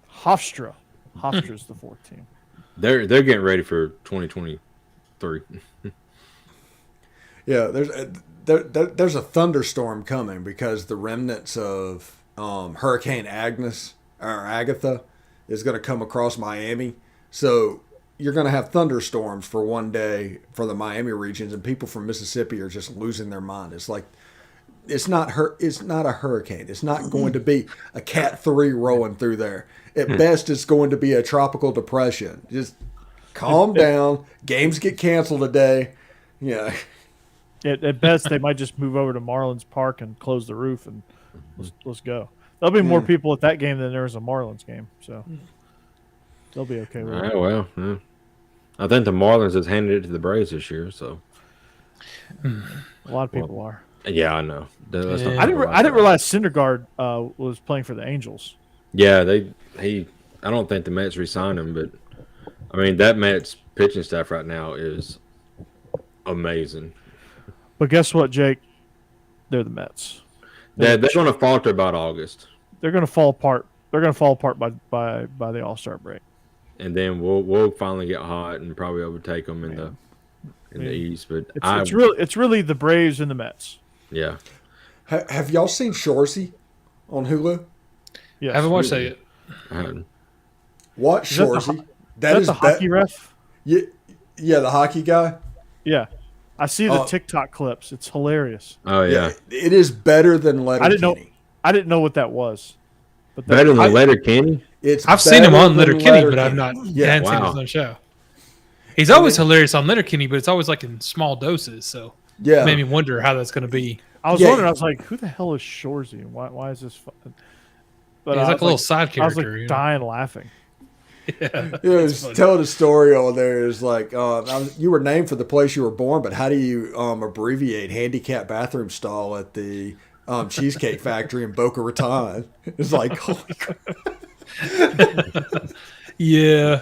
Hofstra's the fourth team. They're getting ready for 2023. Yeah, there's a thunderstorm coming because the remnants of Hurricane Agatha is going to come across Miami. So you're going to have thunderstorms for one day for the Miami regions, and people from Mississippi are just losing their mind. It's like it's not a hurricane. It's not going to be a Cat 3 rolling through there. At best, it's going to be a tropical depression. Just calm down. Games get canceled today. Yeah. At best, they might just move over to Marlins Park and close the roof and let's go. There'll be more people at that game than there was a Marlins game, so they'll be okay with it. Oh, well, yeah. I think the Marlins has handed it to the Braves this year, so a lot of people are. Yeah, I know. I didn't realize Syndergaard was playing for the Angels. Yeah, I don't think the Mets re-signed him, but I mean that Mets pitching staff right now is amazing. But guess what, Jake? They're the Mets. They're going to falter about August. They're going to fall apart. They're going to fall apart by the All-Star break. And then we'll finally get hot and probably overtake them in the East. But it's really the Braves and the Mets. Yeah. Have y'all seen Shoresy on Hulu? Yeah, I haven't watched that yet. I hadn't. Watch Shoresy. Is that the hockey ref? Yeah, the hockey guy. Yeah. I see the TikTok clips. It's hilarious. Oh yeah. It is better than Letterkenny. I didn't know what that was. But better than Letterkenny? I've seen him on Letterkenny, but I've not seen his own show. He's always hilarious on Letterkenny, but it's always like in small doses. So it made me wonder how that's going to be. I was wondering. I was like, who the hell is Shoresy? Why is this fun? But he's like a little side character. I was like dying laughing. It was telling a story on there. Is like you were named for the place you were born, but how do you abbreviate handicap bathroom stall at the Cheesecake Factory in Boca Raton? It's like, holy crap. Yeah.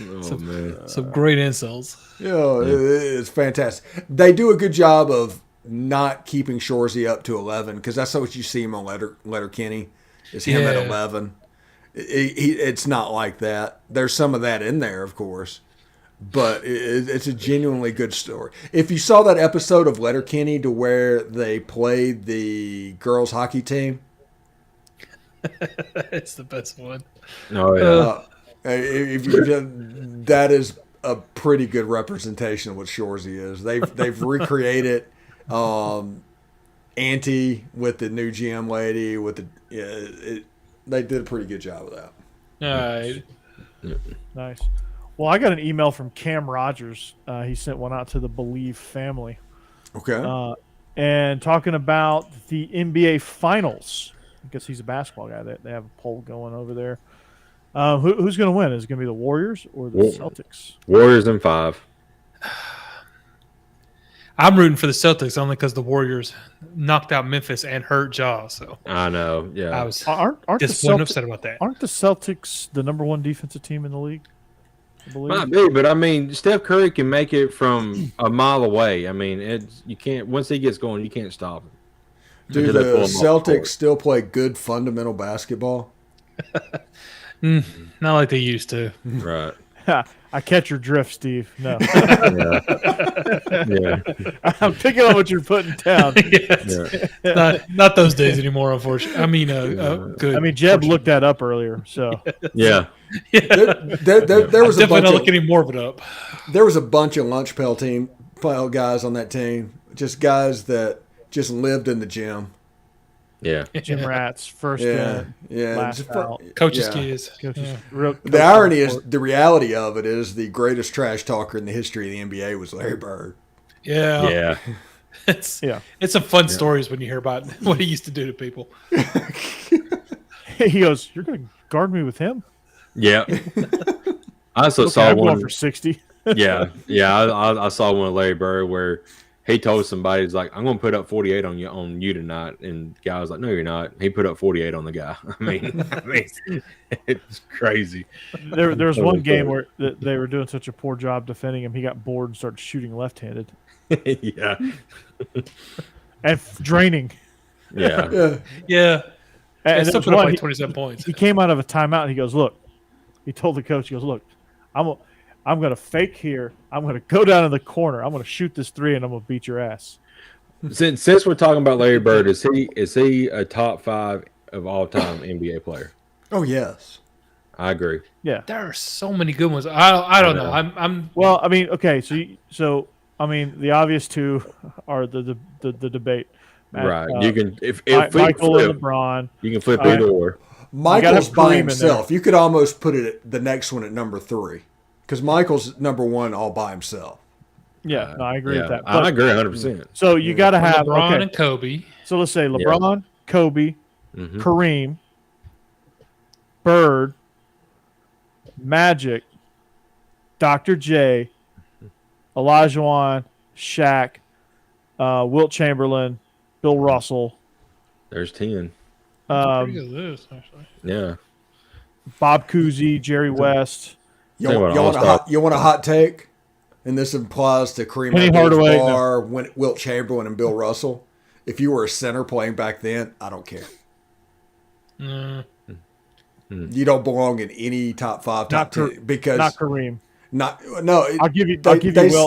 Oh, man. Some great insults. It's fantastic. They do a good job of not keeping Shoresy up to 11 because that's what you see him on Letterkenny. Is him at 11. It's not like that. There's some of that in there, of course, but it's a genuinely good story. If you saw that episode of Letterkenny to where they played the girls hockey team, it's the best one. Oh yeah. That is a pretty good representation of what Shoresy is. They've recreated Auntie with the new GM lady with they did a pretty good job of that. All right. Nice. Well, I got an email from Cam Rodgers. He sent one out to the Bleav family. Okay. And talking about the NBA Finals. I guess he's a basketball guy. They have a poll going over there. Who's going to win? Is it going to be the Warriors or the Celtics? Warriors in 5. I'm rooting for the Celtics only because the Warriors knocked out Memphis and hurt Ja. So I know. Yeah. I was aren't disappointed and upset about that. Aren't the Celtics the number 1 defensive team in the league? Might be, but I mean, Steph Curry can make it from a mile away. I mean, you can't. Once he gets going, you can't stop him. Do the Celtics still play good fundamental basketball? Not like they used to. Right. I catch your drift, Steve. No. Yeah. I'm picking up what you're putting down. Not those days anymore, unfortunately. I mean, good. I mean, Jeb looked that up earlier, so. Yeah. There was definitely not looking any more of it up. There was a bunch of lunch pail guys on that team. Just guys that just lived in the gym. Yeah. Gym rats, first in, last out. Coach's kids. The irony is, the reality of it is the greatest trash talker in the history of the NBA was Larry Bird. Yeah. Yeah. It's some fun stories when you hear about what he used to do to people. He goes, "You're going to guard me with him?" Yeah. I also saw I'm one going for 60. Yeah. I saw one of Larry Bird where he told somebody, he's like, I'm going to put up 48 on you tonight. And the guy was like, no, you're not. He put up 48 on the guy. I mean, it's crazy. There was one game where they were doing such a poor job defending him. He got bored and started shooting left-handed. Yeah. And draining. Yeah. Yeah. And still there was put up one, like 27 points. He came out of a timeout and he goes, look, he told the coach, he goes, look, I'm going to fake here. I'm going to go down in the corner. I'm going to shoot this three and I'm going to beat your ass. Since we're talking about Larry Bird, is he a top 5 of all time NBA player? Oh yes, I agree. Yeah. There are so many good ones. I don't know. I'm Well, I mean, okay, so I mean, the obvious two are the debate. Right. Uh, You can if Michael flip, and LeBron. you can flip either or. Michael's have by Kareem in himself. You could almost put it at the next one at number 3 because Michael's number 1 all by himself. Yeah, no, I agree with that. I But- agree 100%. So you got to have LeBron okay. and Kobe. So let's say LeBron, Kobe, Mhm. Kareem, Bird, Magic, Dr. J, Olajuwon, Shaq, Wilt Chamberlain, Bill Russell, There's 10. Pretty good list, actually. Yeah. Bob Cousy, Jerry West. You Think want, about you want a hot take? And this applies to Kareem Penny Hardaway, Abdul-Jabbar, Wilt Chamberlain, and Bill Russell. If you were a center playing back then, I don't care. You don't belong in any top 5, top 10 because Not Kareem. no. I'll give you Wilt.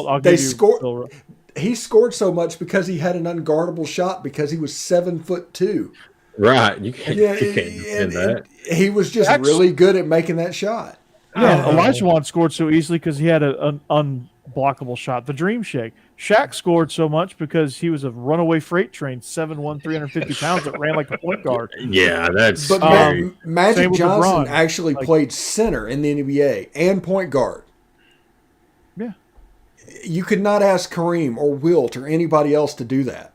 I'll give you Bill. He scored so much because he had an unguardable shot because he was 7'2". Right. You can't Yeah, defend that. he was just Actually- really good at making that shot. Yeah, Olajuwon scored so easily because he had an unblockable shot. The dream shake. Shaq scored so much because he was a runaway freight train, 7'1", 350 pounds that ran like a point guard. Yeah, that's But scary. Same Magic with Johnson LeBron. actually played center in the NBA and point guard. Yeah. You could not ask Kareem or Wilt or anybody else to do that.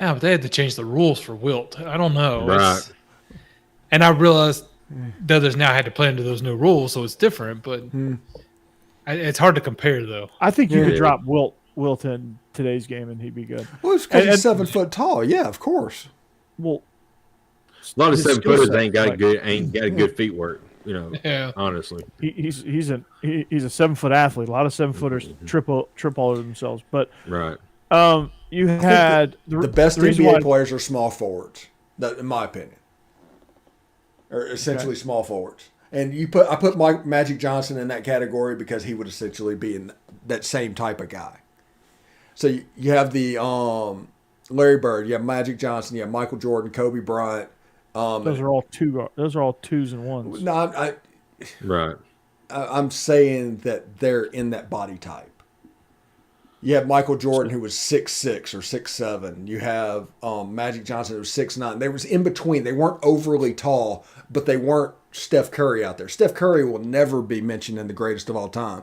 Yeah, but they had to change the rules for Wilt. I don't know. Right. And I realized the others now had to play under those new rules, so it's different. But it's hard to compare, though. I think you could Yeah. drop Wilt in today's game and he'd be good. Well, it's because And- he's 7 foot tall. Yeah, of course. Well, A lot of his 7-footers skill set, ain't got like- good feet work, Yeah. honestly. he's a 7-foot athlete. A lot of 7-footers trip all over themselves. But Right. you had The best the reason NBA why- players are small forwards, that, in my opinion, or essentially small forwards. And I put Magic Johnson in that category because he would essentially be in that same type of guy. So you have the Larry Bird, you have Magic Johnson, you have Michael Jordan, Kobe Bryant. Those are all twos and ones. No, Right. I'm saying that they're in that body type. You have Michael Jordan, who was 6'6" or 6'7". You have Magic Johnson, who was 6'9". They was in between. They weren't overly tall, but they weren't Steph Curry out there. Steph Curry will never be mentioned in the greatest of all time,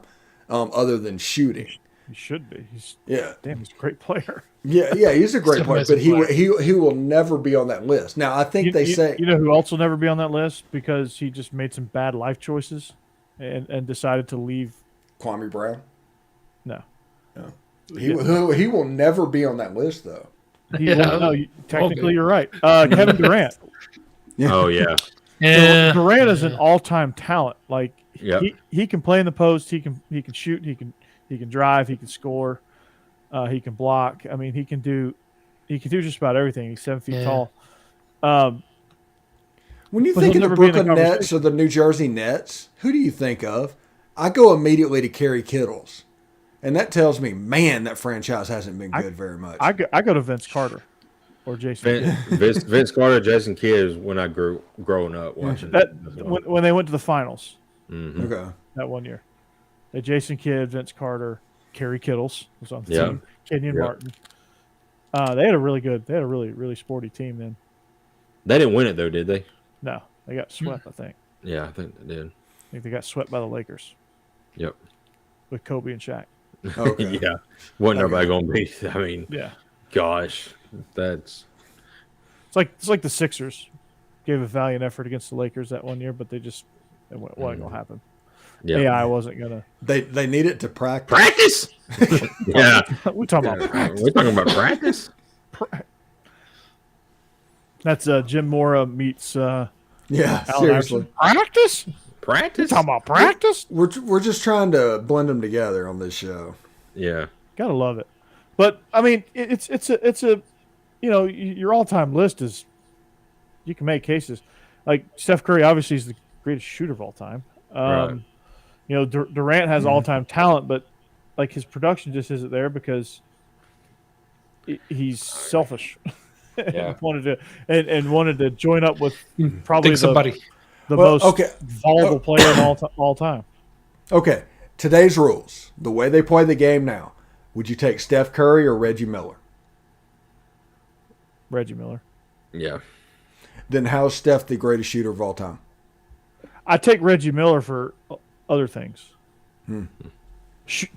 other than shooting. He should be. He's He's Yeah, he's a great player, but he will never be on that list. Now, I think You know who else will never be on that list because he just made some bad life choices and decided to leave. Kwame Brown. No. He will never be on that list, though. Technically, you're right. Kevin Durant. Oh, yeah. Yeah. Durant is an all-time talent. Like Yep. he can play in the post. He can shoot. He can drive. He can score. He can block. I mean, he can do just about everything. He's 7 feet tall. When you But think he'll of the never be in the Brooklyn Nets conversation. or the New Jersey Nets, who do you think of? I go immediately to Kerry Kittles. And that tells me, man, that franchise hasn't been good very much. I go to Vince Carter or Jason. Kidd. Vince Carter, Jason Kidd is when I growing up watching That when they went to the finals Okay. that one year. Jason Kidd, Vince Carter, Kerry Kittles was on the Yeah. team. Kenyon Yeah. Martin. They had a really sporty team then. They didn't win it though, did they? No, they got swept. I think. Yeah, I think they did. I think they got swept by the Lakers Yep. with Kobe and Shaq. Okay. Yeah. Wasn't nobody gonna be. I mean, Yeah, gosh, that's it's like the Sixers gave a valiant effort against the Lakers that one year, but wasn't gonna happen. Yeah. AI wasn't gonna. They need it to practice. Practice. Yeah. We're talking about practice. We're talking about practice. That's Jim Mora meets Yeah, Allen seriously. Iverson. Practice. Practice. Talking about practice. We're just trying to blend them together on this show. Yeah. Gotta love it. But I mean, it's a your all time list is you can make cases like Steph Curry obviously is the greatest shooter of all time. Right. Durant has all time talent, but like his production just isn't there because he's selfish. Yeah. wanted to join up with probably Think somebody. the Well, most volatile player of all time. Okay, today's rules, the way they play the game now, would you take Steph Curry or Reggie Miller? Reggie Miller. Yeah. Then how's Steph the greatest shooter of all time? I take Reggie Miller for other things.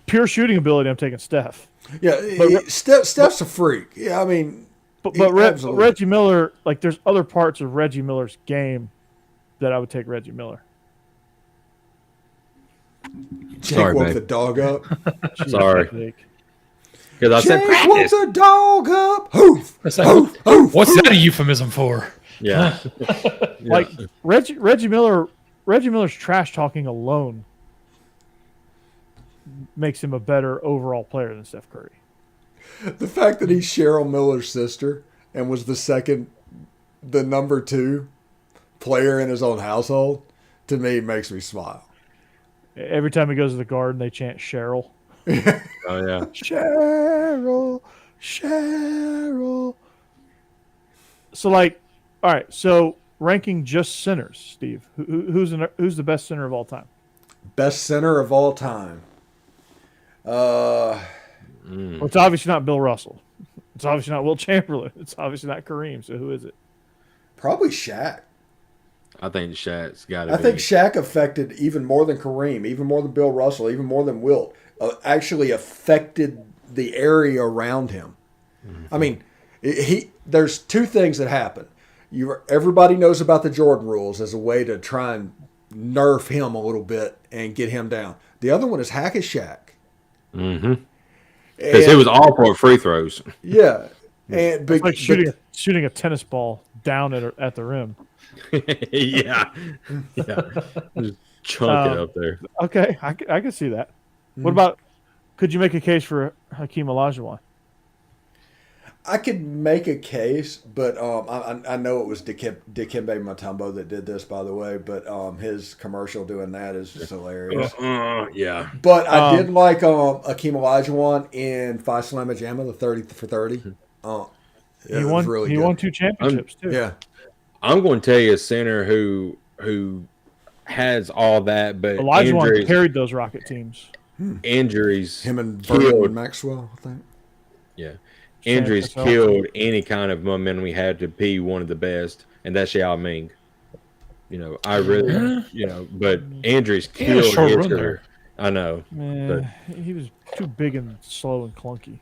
Pure shooting ability, I'm taking Steph. Yeah, Steph's a freak. Yeah, I mean, But absolutely. Reggie Miller, like there's other parts of Reggie Miller's game that I would take Reggie Miller. Jake Sorry, woke babe. the dog up. Sorry. Jake. Because I said Jake practice. woke the dog up. Hoof, It's like, hoof, hoof. what's that a euphemism for? Yeah. Like Reggie Miller's trash talking alone makes him a better overall player than Steph Curry. The fact that he's Cheryl Miller's sister and was the number 2 player in his own household, to me makes me smile. Every time he goes to the Garden, they chant Cheryl. Oh yeah. Cheryl. So all right. So ranking just centers, Steve. Who's the best center of all time? Best center of all time. Well, it's obviously not Bill Russell. It's obviously not Will Chamberlain. It's obviously not Kareem. So who is it? Probably Shaq. I think Shaq's got to I be. think Shaq affected even more than Kareem, even more than Bill Russell, even more than Wilt. Actually affected the area around him. I mean, there's 2 things that happen. Everybody knows about the Jordan rules as a way to try and nerf him a little bit and get him down. The other one is hack his Shaq. Because he was awful at free throws. Yeah. And It's like shooting a tennis ball down at the rim. Yeah. Just chunk it up there. Okay, I can see that. What about? Could you make a case for Hakeem Olajuwon? I could make a case, but I know it was Dikembe Mutombo that did this, by the way. But his commercial doing that is just hilarious. Yeah. But I did like Hakeem Olajuwon in Phi Slama Jama, the 30 for 30. He won 2 championships too. Yeah. I'm going to tell you a center who has all that, but Olajuwon injuries, carried those Rocket teams. injuries Him and killed. Vernon Maxwell, I think. Yeah. Injuries Myself. killed any kind of momentum we had to be one of the best, and that's Yao Ming. I really, but injuries He had a killed short his run career. I know. He was too big and slow and clunky.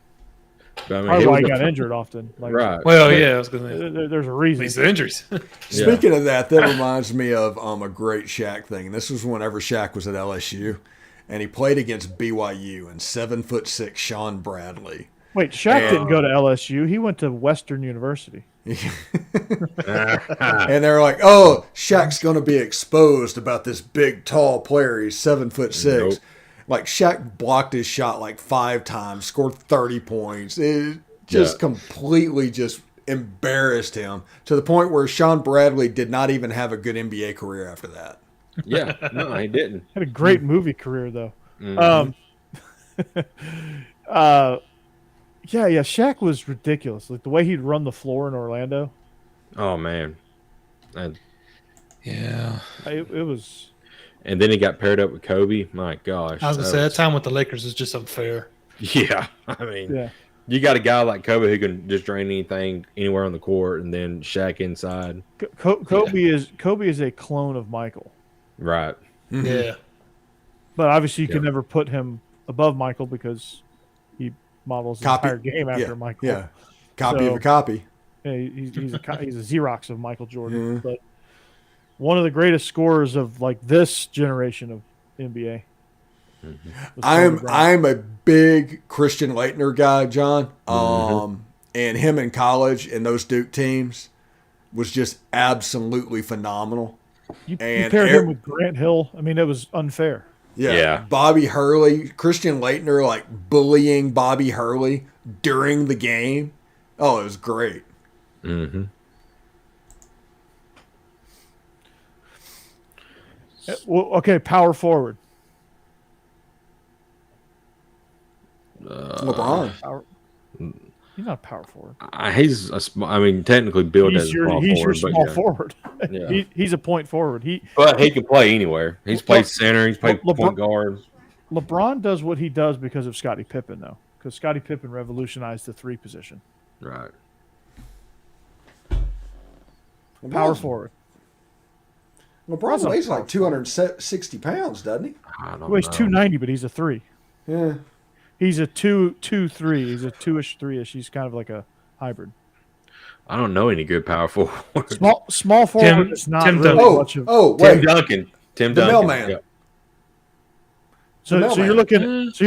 But, I mean, Probably he why was he a- got injured often. right. Well, yeah, I was going to There's a reason. these injuries. Speaking of that reminds me of a great Shaq thing. And this was whenever Shaq was at LSU, and he played against BYU and 7'6" Sean Bradley. Wait, Shaq didn't go to LSU. He went to Western University. And they're like, "Oh, Shaq's going to be exposed about this big, tall player. He's 7'6". Nope. Like Shaq blocked his shot like 5 times, scored 30 points. It just completely just embarrassed him to the point where Sean Bradley did not even have a good NBA career after that. Yeah. No, he didn't. Had a great movie career though. Yeah, Shaq was ridiculous. Like the way he'd run the floor in Orlando. Oh man. Yeah. It was. And then he got paired up with Kobe. My gosh. I was going to say, that time with the Lakers is just unfair. Yeah. I mean, Yeah. you got a guy like Kobe who can just drain anything anywhere on the court, and then Shaq inside. Kobe is a clone of Michael, Right. Yeah. but obviously you Yeah. can never put him above Michael because he models the entire game after Michael. Yeah, copy So- of a copy. Yeah, he's a Xerox of Michael Jordan, but one of the greatest scorers of like this generation of NBA. I'm a big Christian Laettner guy, John. And him in college and those Duke teams was just absolutely phenomenal. You paired him with Grant Hill. I mean, it was unfair. Yeah. Bobby Hurley, Christian Laettner, like bullying Bobby Hurley during the game. Oh, it was great. Mm-hmm. Well, okay, power forward. LeBron. He's not a power forward. He's technically billed as a small he's forward. your small forward. Yeah. He's a point forward. But he can play anywhere. He's played center. He's played point guard. LeBron does what he does because of Scottie Pippen, though. Because Scottie Pippen revolutionized the 3 position. Right. Power forward. LeBron weighs like 260 pounds, doesn't he? He weighs 290, but he's a 3. Yeah. He's a 2-3. He's a 2-ish, 3-ish. He's kind of like a hybrid. I don't know any good power forward. Small forward is not Tim really Duncan. much of. Wait. Tim Duncan. The mailman. Yeah. So you're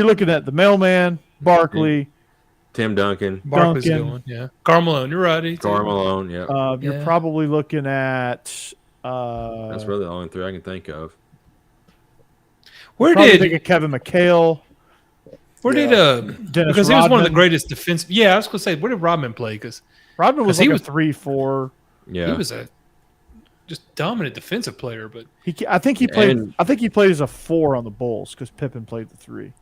looking at the mailman, Barkley, Tim Duncan. Barkley's going. Yeah. Carmelo, you're right. Carmelo, yeah. You're probably looking at. That's really the only 3 I can think of. Where think did of Kevin McHale? Dennis because he was one of the Rodman. greatest defense. Yeah, I was going to say, where did Rodman play? Because Rodman was like a 3-4. Yeah. he was a just dominant defensive player. But I think he played as a 4 on the Bulls because Pippen played the 3.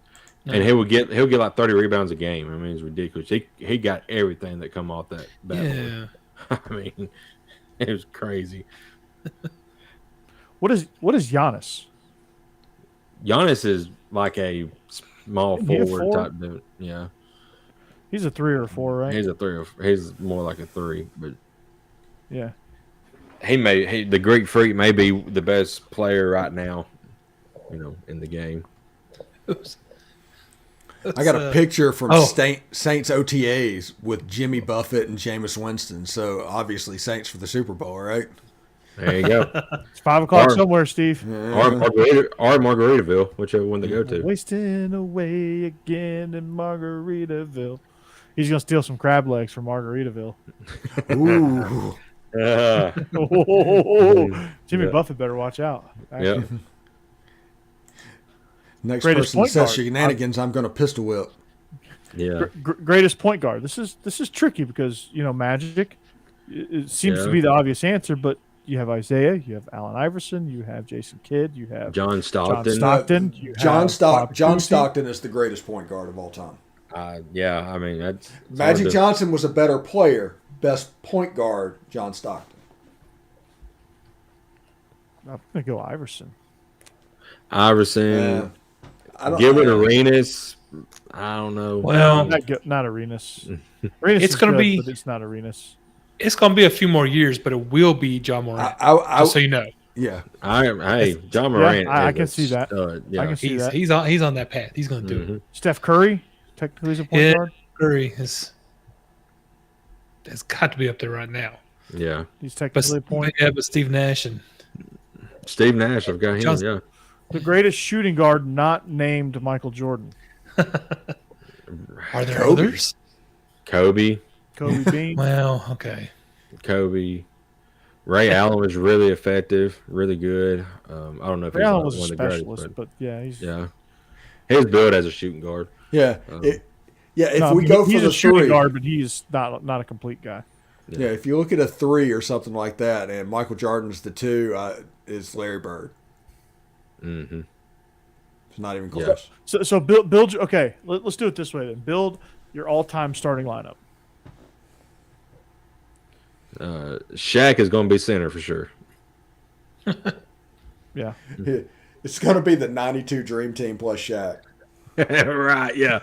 And he'll get like 30 rebounds a game. I mean, it's ridiculous. He got everything that come off that board. yeah, I mean, it was crazy. What is Giannis? Giannis is like a small Isn't he a forward 4? type dude. Yeah. He's a 3 or 4, right? He's a 3. He's more like a 3, but Yeah. the Greek Freak may be the best player right now, in the game. I got a picture from Saints OTAs with Jimmy Buffett and Jameis Winston. So obviously Saints for the Super Bowl, right? There you go. It's 5 o'clock somewhere, Steve. Or Margaritaville, whichever one they go to. Wasting away again in Margaritaville. He's gonna steal some crab legs from Margaritaville. Ooh. Jimmy Buffett better watch out. Yeah. Next Greatest person point says guard. shenanigans, I'm going to pistol whip. Yeah. Greatest point guard. This is tricky because Magic. It seems to be the obvious answer, but you have Isaiah, you have Allen Iverson, you have Jason Kidd, you have John Stockton. you John have Stockton is the greatest point guard of all time. Yeah, I mean that's Magic Johnson was a better player. Best point guard, John Stockton. I'm gonna go Iverson. Iverson. I don't Gilbert know. Arenas. I don't know. well, Not Arenas. Arenas It's is gonna good, be- but it's not Arenas. it's going to be a few more years, but it will be John Morant. Just so you know, Yeah. John Morant. I is can a see that. stud. Yeah. I can see that. he's on that path. He's going to do it. Steph Curry, technically, is a point guard. Curry has got to be up there right now. Yeah. He's technically a point. But Steve Nash and Steve Nash. I've got him. Johnson. Yeah. The greatest shooting guard not named Michael Jordan. are there Kobe. others? Kobe. Bean. Well, okay. Kobe. Ray Allen was really effective, really good. I don't know if Ray he's Allen one was a of the greatest, specialist, but yeah, he's yeah, his build as a shooting guard. Yeah. If no, we go for he's the a shooting 3, guard, but he's not a complete guy. yeah, if you look at a 3 or something like that, and Michael Jordan's the 2, is Larry Bird. Mm-hmm. It's not even close. So build. Okay, let's do it this way then. Build your all-time starting lineup. Shaq is going to be center for sure. Yeah. It's going to be the 92 Dream Team plus Shaq. Right? Yeah.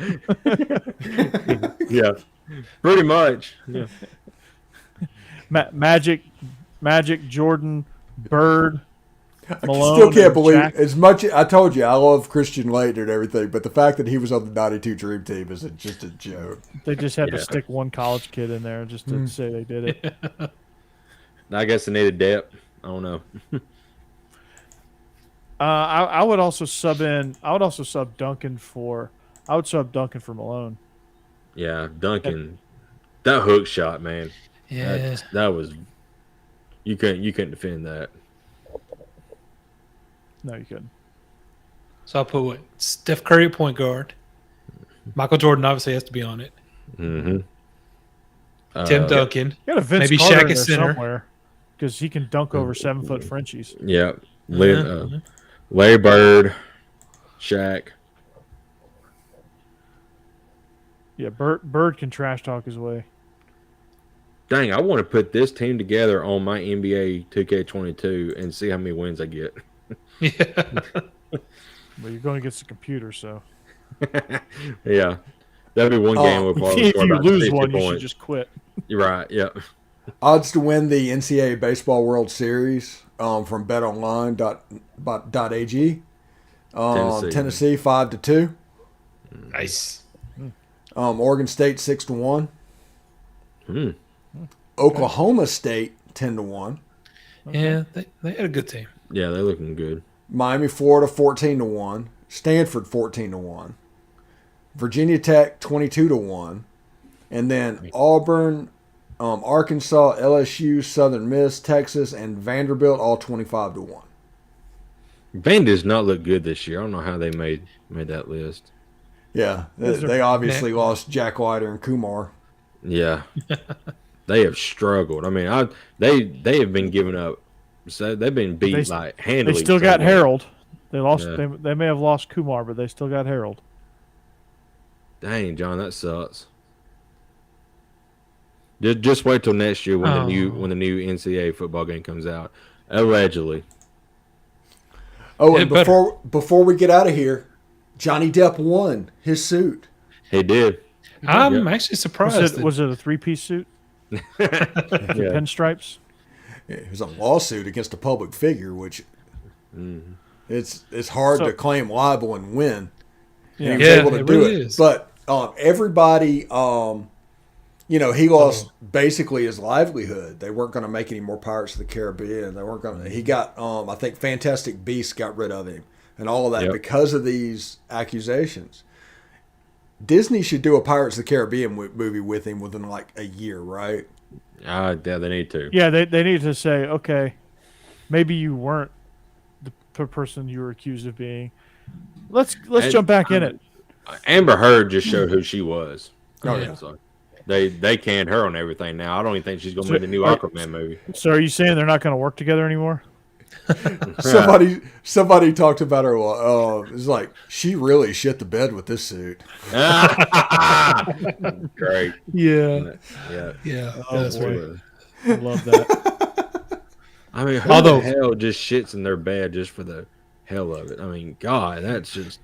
Yeah. Pretty much. Yeah. Magic, Jordan, Bird, Malone. Still can't and believe Shaq. as much. I told you I love Christian Laettner and everything, but the fact that he was on the 92 Dream Team is just a joke. They just had to Yeah. stick one college kid in there just to say they did it. I guess they needed Depp. I don't know. I would also sub in. I would also sub Duncan for. I would sub Duncan for Malone. Yeah, Duncan, that hook shot, man. Yeah. That was. You couldn't defend that. No, you couldn't. So I'll put what? Steph Curry at point guard. Michael Jordan obviously has to be on it. Mm-hmm. Tim Duncan. You got a Vince Maybe Carter Shaq in at there center. somewhere because he can dunk over 7-foot Frenchies. Yeah, Larry Bird, Shaq. Yeah, Bird can trash talk his way. Dang, I want to put this team together on my NBA 2K22 and see how many wins I get. Yeah. But you're going against the computer, so. Yeah, that'd be one game we'll probably If score you about lose 60 one, you points. should just quit. You're right. Yeah. Odds to win the NCAA Baseball World Series from betonline.ag. Tennessee 5-2. Nice. Oregon State 6-1. Oklahoma State 10-1. Yeah, they had a good team. Yeah, they're looking good. Miami, Florida 14-1. Stanford 14-1. Virginia Tech 22-1. And then Auburn, Arkansas, LSU, Southern Miss, Texas, and Vanderbilt all 25-1. Van does not look good this year. I don't know how they made that list. Yeah, they obviously lost Jack Leiter and Kumar. Yeah, they have struggled. I mean, they have been giving up. So they've been beat like handily. They still got somewhere. Harold. They lost. Yeah. They may have lost Kumar, but they still got Harold. Dang, John, that sucks. Just wait till next year when the new NCAA football game comes out. Allegedly. Oh, and before we get out of here, Johnny Depp won his suit. He did. I'm actually surprised. Was it a 3-piece suit? Yeah. Pinstripes? It was a lawsuit against a public figure, which it's hard to claim libel and win. Yeah, And he was able to it do really it. is. But everybody, he lost basically his livelihood. They weren't going to make any more Pirates of the Caribbean. They weren't going to. He got, I think, Fantastic Beasts got rid of him and all of that because of these accusations. Disney should do a Pirates of the Caribbean movie with him within like a year, right? Yeah, they need to. Yeah, they need to say, okay, maybe you weren't the person you were accused of being. Let's jump back in it. Amber Heard just showed who she was. Oh, yeah. So they canned her on everything now. I don't even think she's going to make the new Aquaman movie. So are you saying they're not going to work together anymore? Somebody talked about her. It's like she really shit the bed with this suit. Great. Yeah. Yeah. Oh, That's boy. right. I love that. I mean, who Although- the hell just shits in their bed just for the hell of it? I mean, God, that's just.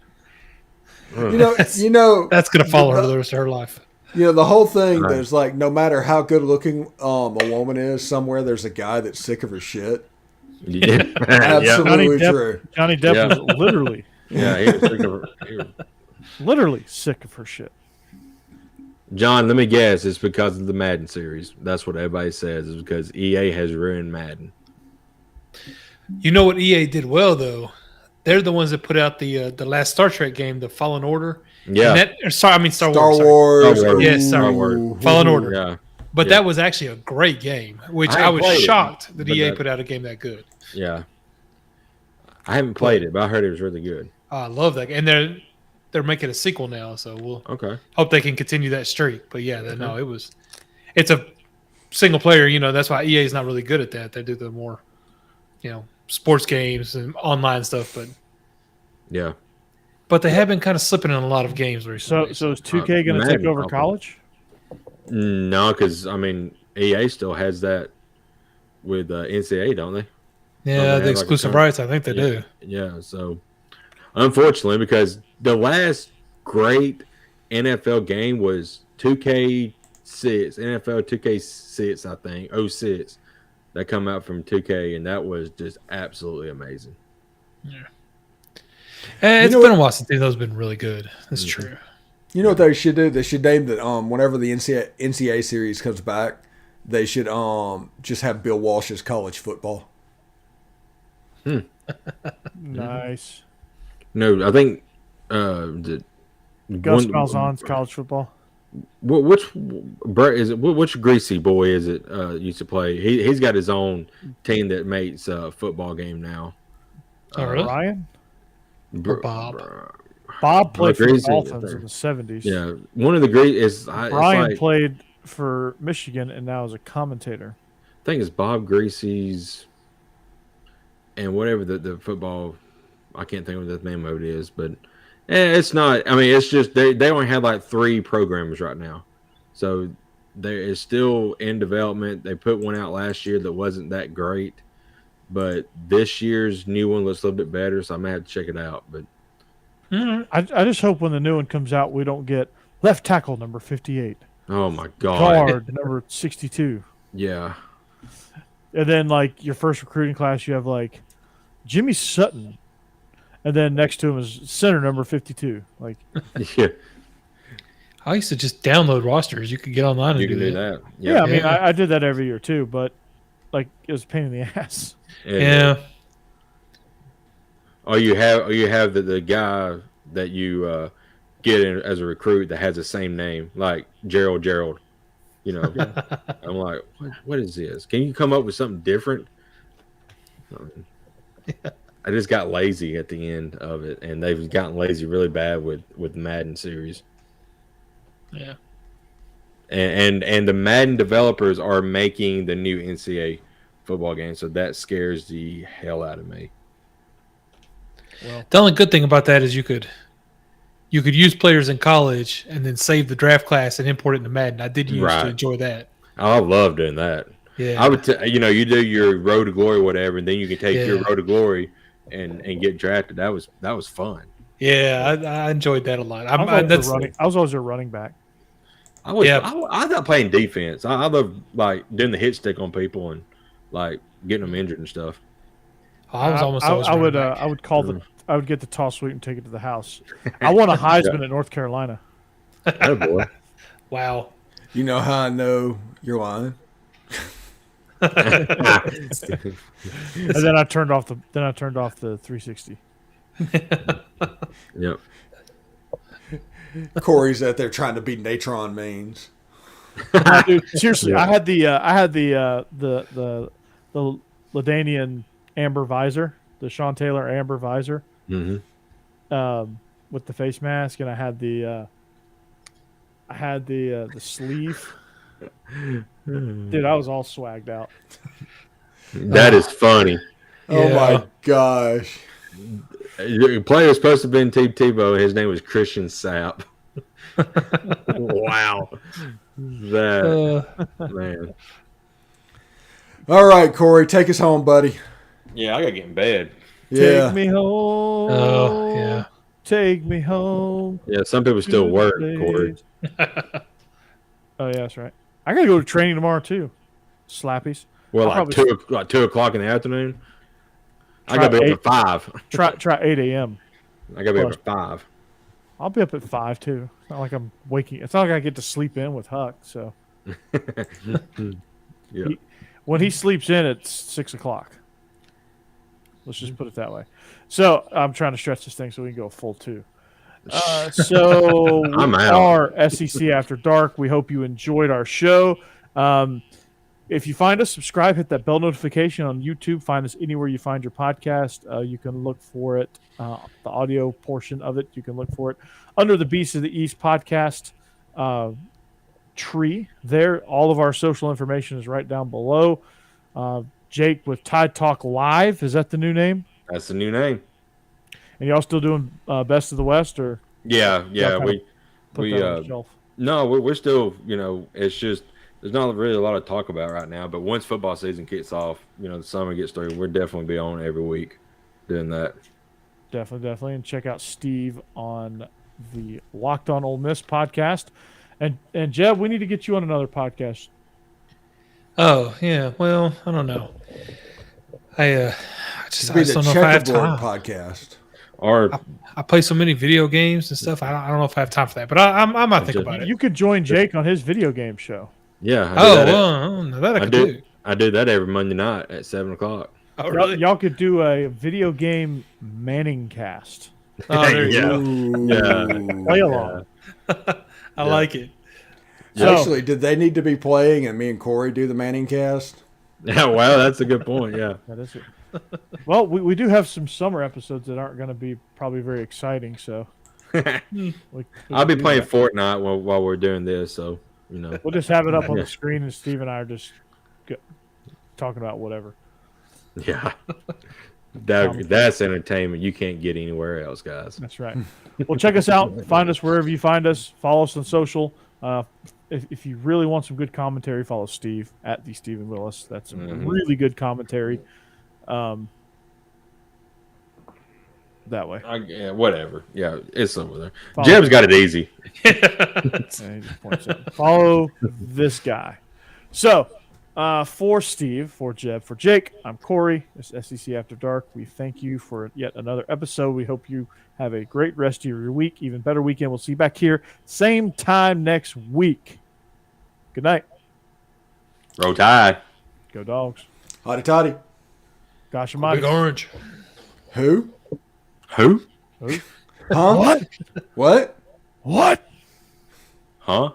You know, That's gonna follow her the rest of her life. the whole thing. Right. There's like, no matter how good looking a woman is, somewhere there's a guy that's sick of her shit. Yeah. Absolutely Johnny Depp- true. Johnny Depp Yeah. was literally Yeah, he was sick of her. literally sick of her shit. John, let me guess. It's because of the Madden series. That's what everybody says. Is because EA has ruined Madden. You know what EA did well though? They're the ones that put out the last Star Trek game, the Fallen Order. Yeah. And Star Wars. Star sorry. Wars. Star Wars. Yes, sorry. Ooh. Fallen Order. Yeah. But Yeah. that was actually a great game, which I I haven't was played it, shocked that but EA that- put out a game that good. Yeah. I haven't played it, but I heard it was really good. I love that game. And they're making a sequel now, so we'll Okay. hope they can continue that streak. But yeah, no, it's a single player. That's why EA is not really good at that. They do the more, sports games and online stuff. Yeah. But they have been kind of slipping in a lot of games recently. So is 2K going to take Madden, over I'll play. college? No, because I mean, EA still has that with NCAA, don't they? yeah, they have the like exclusive a ton. rights, I think they do. Yeah. So, unfortunately, because the last great NFL game was 2K6, NFL 2K6, I think, 06, that come out from 2K, and that was just absolutely amazing. And it's know been a while since those have been really good. That's true. You know what they should do? They should name that whenever the NCAA series comes back, they should just have Bill Walsh's college football. Nice. No, I think Gus Malzahn's college football. Which greasy boy is it? Used to play. He's got his own team that makes a football game now. Really? Ryan? Or Bob? Bob played for the Greasy, Dolphins in the 70s. Yeah, one of the great is Brian played for Michigan and now is a commentator. I think it's Bob Greasy's and whatever the football. I can't think of what the name of it is, but it's not. I mean, it's just they only have like 3 programmers right now, so there is still in development. They put one out last year that wasn't that great, but this year's new one looks a little bit better, so I may have to check it out. But I just hope when the new one comes out, we don't get left tackle number 58. Oh my god, guard number 62. Yeah, and then like your first recruiting class, you have like Jimmy Sutton. And then next to him is center number 52. Like, yeah. I used to just download rosters. You could get online and You can do that. that. yeah, I mean, I did that every year too, but like it was a pain in the ass. Yeah. Oh, you have the guy that you get in as a recruit that has the same name, like Gerald. You know, I'm like, what is this? Can you come up with something different? I just got lazy at the end of it, and they've gotten lazy really bad with Madden series. Yeah. And the Madden developers are making the new NCAA football game, so that scares the hell out of me. Well, the only good thing about that is you could use players in college and then save the draft class and import it into Madden. I did used to enjoy that. I love doing that. Yeah. I would, you do your road to glory, whatever, and then you can take your road to glory and get drafted. That was fun. Yeah, I enjoyed that a lot. I was always a running back. I thought playing defense. I love like doing the hit stick on people and like getting them injured and stuff. I was almost always I would get the toss sweep and take it to the house. I won a Heisman at North Carolina. Oh boy! Wow. You know how I know you're lying? And then I turned off the 360. Yep. Corey's out there trying to beat Natron means. Dude, seriously, I had the Ladanian amber visor, the Sean Taylor amber visor, with the face mask, and I had the sleeve. Dude, I was all swagged out. That is funny. Oh my gosh. The player was supposed to have been Tebow. His name was Christian Sapp. Wow. That man. All right, Corey, take us home, buddy. Yeah, I gotta get in bed. Yeah. Take me home. Oh, yeah. Take me home. Yeah, some people still work, Corey. Oh yeah, that's right. I gotta go to training tomorrow too. Slappies. Well, like 2 o'clock in the afternoon. I gotta be up at 5. Try 8 a.m. I gotta be up at 5. I'll be up at 5 too. It's not like I'm waking. It's not like I get to sleep in with Huck. So Yeah. when he sleeps in, it's 6 o'clock. Let's just put it that way. So I'm trying to stretch this thing so we can go full 2. So I'm out. Our SEC After Dark. We hope you enjoyed our show. If you find us, subscribe, hit that bell notification on YouTube. Find us anywhere you find your podcast. You can look for it, the audio portion of it. You can look for it under the Beasts of the East podcast tree. There, all of our social information is right down below. Jake with Tide Talk Live. Is that the new name? That's the new name. And y'all still doing Best of the West, or Yeah. put that on the shelf? No, we're still. It's just there's not really a lot to talk about right now. But once football season kicks off, the summer gets started, we'll definitely be on every week doing that. Definitely, and check out Steve on the Locked On Ole Miss podcast, and Jeb, we need to get you on another podcast. Oh yeah, well I don't know. I just don't know if I have time. Podcast. Or I play so many video games and stuff. I don't know if I have time for that, but I might think about it. You could join Jake on his video game show. yeah, I do. I do that every Monday night at 7 o'clock. Oh, really? Y'all could do a video game Manning cast. Oh, there you go. Ooh. Play along. I like it. So- Actually, did they need to be playing and me and Corey do the Manning cast? Yeah, well, that's a good point. Yeah. That is it. Well, we do have some summer episodes that aren't going to be probably very exciting, so I'll be do playing that. Fortnite while we're doing this, so We'll just have it up on Yeah. the screen, and Steve and I are just talking about whatever. yeah. That's entertainment you can't get anywhere else, guys. That's right. Well, check us out. Find us wherever you find us. Follow us on social. If you really want some good commentary, follow Steve at the Stephen Willis. That's some really good commentary. That way. Yeah, whatever. Yeah, it's over there. Follow Jeb's got it easy. Yeah, he just points out. Follow this guy. So, for Steve, for Jeb, for Jake, I'm Corey. This is SEC After Dark. We thank you for yet another episode. We hope you have a great rest of your week, even better weekend. We'll see you back here same time next week. Good night. Roll Tide. Go Dogs. Hotty toddy. Gosh Big almighty. orange. Who? Who? Huh? What? What? What? Huh?